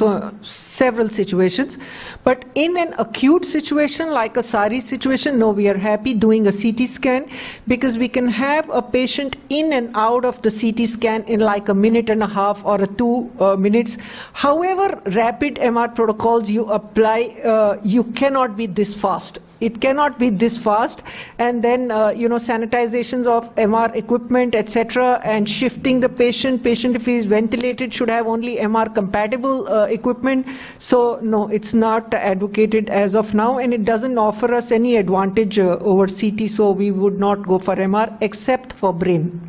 several situations. But in an acute situation like a SARI situation, no, we are happy doing a CT scan, because we can have a patient in and out of the CT scan in like a minute and a half or 2 minutes. However rapid MR protocols you apply, you cannot be this fast. it cannot be this fast, and then sanitizations of MR equipment, etc., and shifting the patient if he is ventilated should have only MR compatible equipment. So no, it's not advocated as of now, and it doesn't offer us any advantage over CT, so we would not go for MR except for brain.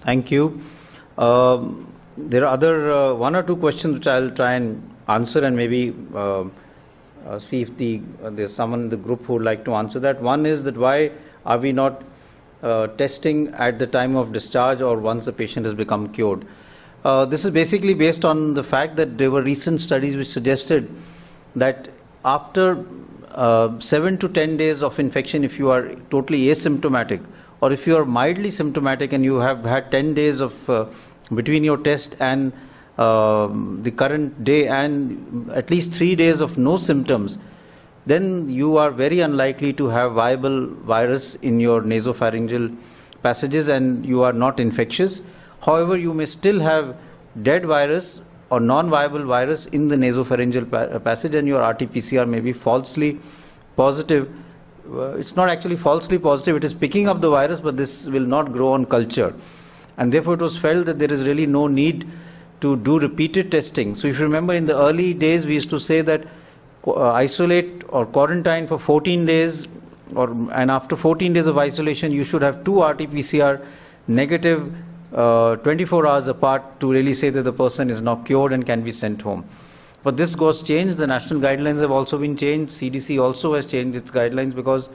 Thank you. There are other one or two questions which I'll try and answer, and maybe see if there's someone in the group who would like to answer that. One is that why are we not testing at the time of discharge or once the patient has become cured? This is basically based on the fact that there were recent studies which suggested that after 7 to 10 days of infection, if you are totally asymptomatic, or if you are mildly symptomatic and you have had 10 days of between your test and the current day and at least 3 days of no symptoms, then you are very unlikely to have viable virus in your nasopharyngeal passages and you are not infectious. However, you may still have dead virus or non-viable virus in the nasopharyngeal passage, and your RT-PCR may be falsely positive. It's not actually falsely positive, it is picking up the virus, but this will not grow on culture. And therefore it was felt that there is really no need to do repeated testing. So if you remember, in the early days we used to say that isolate or quarantine for 14 days, and after 14 days of isolation you should have 2 RT-PCR negative 24 hours apart to really say that the person is now cured and can be sent home. But this was changed. The national guidelines have also been changed. CDC also has changed its guidelines because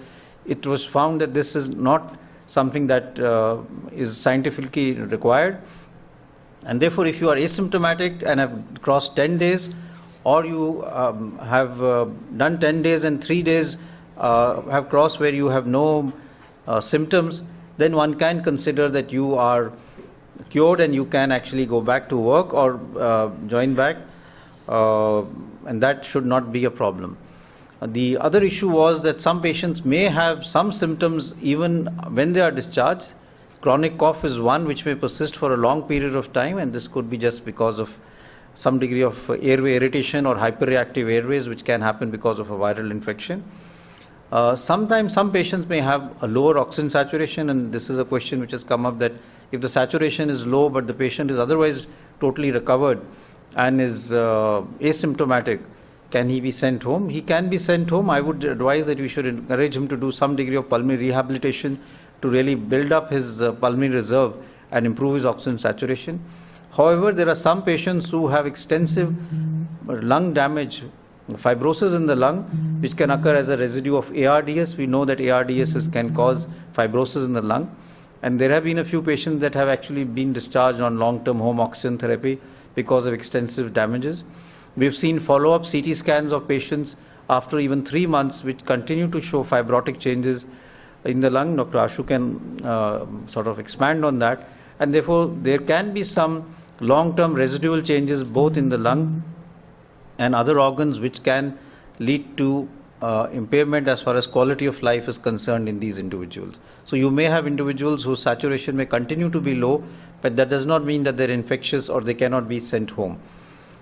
it was found that this is not something that is scientifically required. And therefore, if you are asymptomatic and have crossed 10 days, or you have done 10 days and 3 days have crossed where you have no symptoms, then one can consider that you are cured and you can actually go back to work or join back. And that should not be a problem. The other issue was that some patients may have some symptoms even when they are discharged. Chronic cough is one which may persist for a long period of time, and this could be just because of some degree of airway irritation or hyperreactive airways, which can happen because of a viral infection. Sometimes some patients may have a lower oxygen saturation, and this is a question which has come up, that if the saturation is low but the patient is otherwise totally recovered and is asymptomatic, can he be sent home? He can be sent home. I would advise that we should encourage him to do some degree of pulmonary rehabilitation to really build up his pulmonary reserve and improve his oxygen saturation. However, there are some patients who have extensive lung damage, fibrosis in the lung, which can occur as a residue of ARDS. We know that ARDS can cause fibrosis in the lung. And there have been a few patients that have actually been discharged on long-term home oxygen therapy because of extensive damages. We've seen follow-up CT scans of patients after even 3 months which continue to show fibrotic changes in the lung. Dr. Ashu can sort of expand on that. And therefore, there can be some long-term residual changes both in the lung and other organs which can lead to impairment as far as quality of life is concerned in these individuals. So you may have individuals whose saturation may continue to be low, but that does not mean that they're infectious or they cannot be sent home.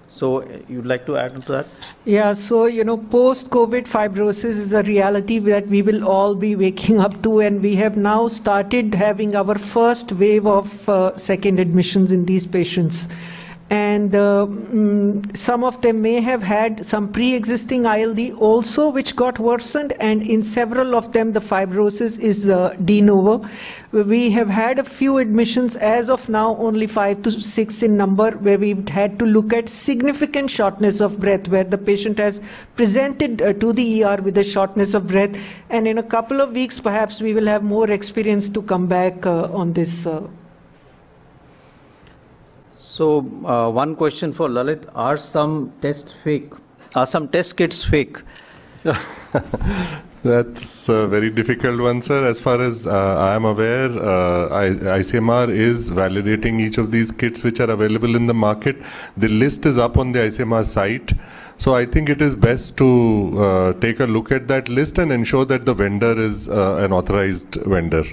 So you'd like to add to that? Yeah, so, post-COVID fibrosis is a reality that we will all be waking up to, and we have now started having our first wave of second admissions in these patients. And some of them may have had some pre-existing ILD also, which got worsened, and in several of them the fibrosis is de novo. We have had a few admissions, as of now only 5 to 6 in number, where we've had to look at significant shortness of breath, where the patient has presented to the ER with a shortness of breath, and in a couple of weeks perhaps we will have more experience to come back on this. So one question for Lalit: are some tests fake? Are some test kits fake? That's a very difficult one, sir. As far as I am aware, ICMR is validating each of these kits which are available in the market. The list is up on the ICMR site. So I think it is best to take a look at that list and ensure that the vendor is an authorized vendor.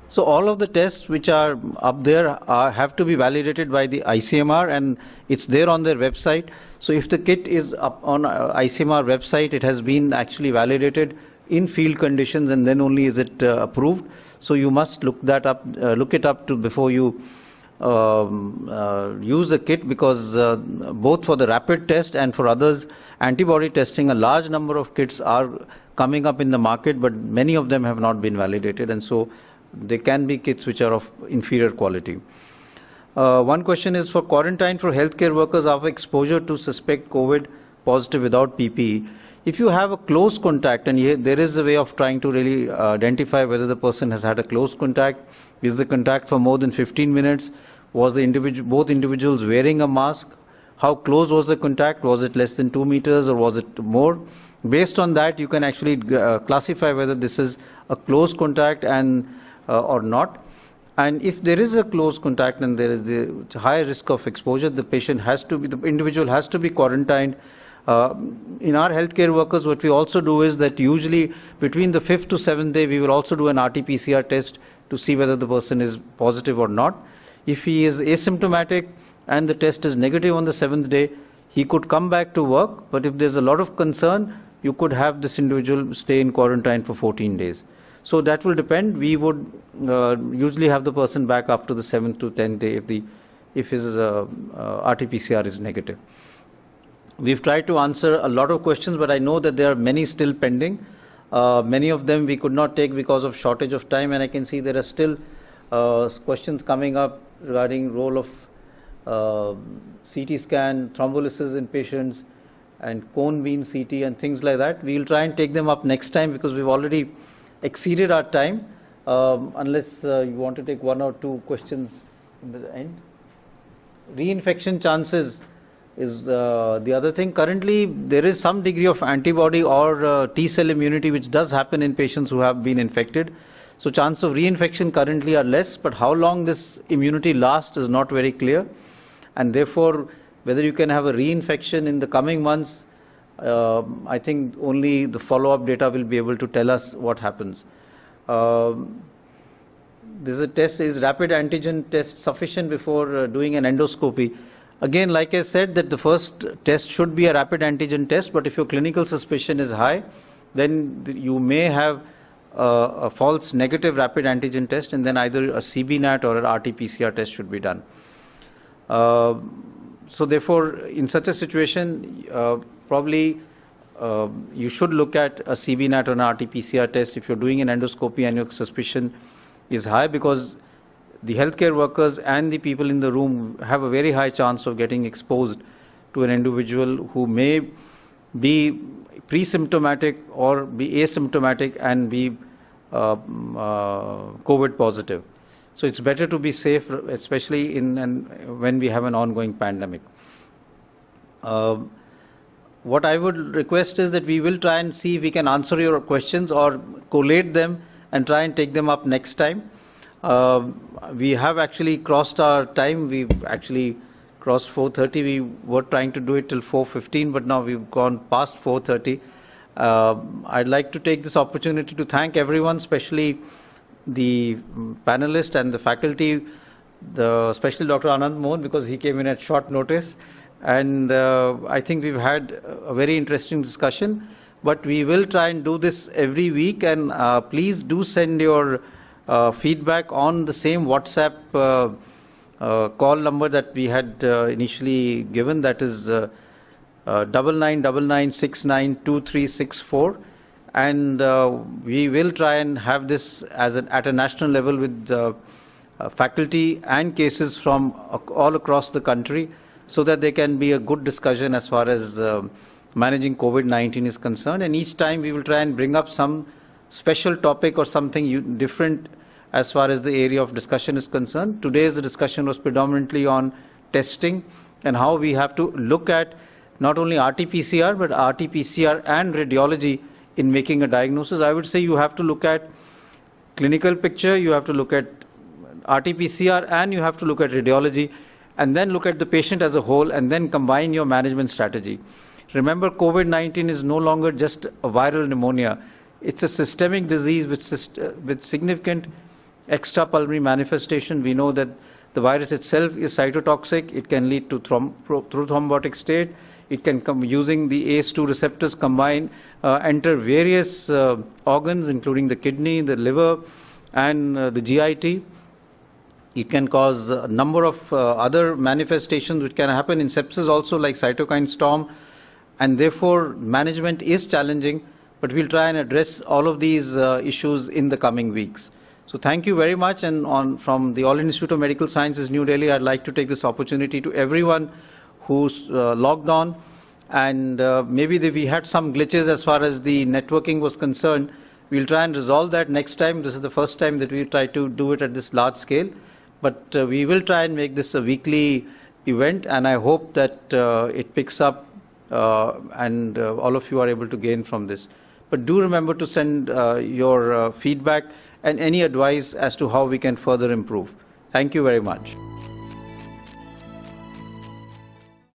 So all of the tests which are up there have to be validated by the ICMR, and it's there on their website. So if the kit is up on ICMR website, it has been actually validated in field conditions, and then only is it approved. So you must look it up before you use the kit, because both for the rapid test and for others antibody testing, a large number of kits are coming up in the market, but many of them have not been validated, and so they can be kits which are of inferior quality. One question is for quarantine for healthcare workers of exposure to suspect COVID positive without PPE. If you have a close contact, and there is a way of trying to really identify whether the person has had a close contact, is the contact for more than 15 minutes, was the both individuals wearing a mask, how close was the contact, was it less than 2 meters or was it more? Based on that, you can actually classify whether this is a close contact and or not. And if there is a close contact and there is a high risk of exposure, the individual has to be quarantined. In our healthcare workers, what we also do is that usually between the 5th to 7th day, we will also do an RT-PCR test to see whether the person is positive or not. If he is asymptomatic and the test is negative on the 7th day, he could come back to work. But if there's a lot of concern, you could have this individual stay in quarantine for 14 days. So that will depend. We would usually have the person back after the 7th to 10th day if his RT-PCR is negative. We've tried to answer a lot of questions, but I know that there are many still pending. Many of them we could not take because of shortage of time, and I can see there are still questions coming up regarding role of CT scan, thrombolysis in patients, and cone beam CT and things like that. We'll try and take them up next time because we've already exceeded our time, unless you want to take one or two questions in the end. Reinfection chances is the other thing. Currently, there is some degree of antibody or T-cell immunity which does happen in patients who have been infected. So chance of reinfection currently are less, but how long this immunity lasts is not very clear. And therefore, whether you can have a reinfection in the coming months, I think only the follow-up data will be able to tell us what happens. There's a test, is rapid antigen test sufficient before doing an endoscopy? Again, like I said, that the first test should be a rapid antigen test, but if your clinical suspicion is high, then you may have a false negative rapid antigen test, and then either a CBNAT or an RT-PCR test should be done. So therefore, in such a situation, probably you should look at a CBNAT or an RT-PCR test if you're doing an endoscopy and your suspicion is high, because the healthcare workers and the people in the room have a very high chance of getting exposed to an individual who may be pre-symptomatic or be asymptomatic and be COVID positive. So it's better to be safe, especially when we have an ongoing pandemic. What I would request is that we will try and see if we can answer your questions or collate them and try and take them up next time. We have actually crossed our time. We've actually crossed 4:30. We were trying to do it till 4:15, but now we've gone past 4:30. I'd like to take this opportunity to thank everyone, especially the panelists and the faculty, especially Dr. Anand Mohan, because he came in at short notice. And I think we've had a very interesting discussion. But we will try and do this every week, and please do send your feedback on the same WhatsApp call number that we had initially given, that is 9999692364, and we will try and have this at a national level with faculty and cases from all across the country, so that there can be a good discussion as far as managing COVID-19 is concerned. And each time we will try and bring up some special topic or something different as far as the area of discussion is concerned. Today's discussion was predominantly on testing and how we have to look at not only RT-PCR, but RT-PCR and radiology in making a diagnosis. I would say you have to look at clinical picture, you have to look at RT-PCR, and you have to look at radiology, and then look at the patient as a whole, and then combine your management strategy. Remember, COVID-19 is no longer just a viral pneumonia. It's a systemic disease with significant extrapulmonary manifestation. We know that the virus itself is cytotoxic. It can lead to through thrombotic state. It can come using the ACE2 receptors combine, enter various organs, including the kidney, the liver, and the GIT. It can cause a number of other manifestations which can happen in sepsis also, like cytokine storm, and therefore management is challenging, but we'll try and address all of these issues in the coming weeks. So thank you very much, and from the All India Institute of Medical Sciences, New Delhi, I'd like to take this opportunity to everyone who's logged on, and maybe we had some glitches as far as the networking was concerned. We'll try and resolve that next time. This is the first time that we try to do it at this large scale. But we will try and make this a weekly event, and I hope that it picks up and all of you are able to gain from this. But do remember to send your feedback and any advice as to how we can further improve. Thank you very much.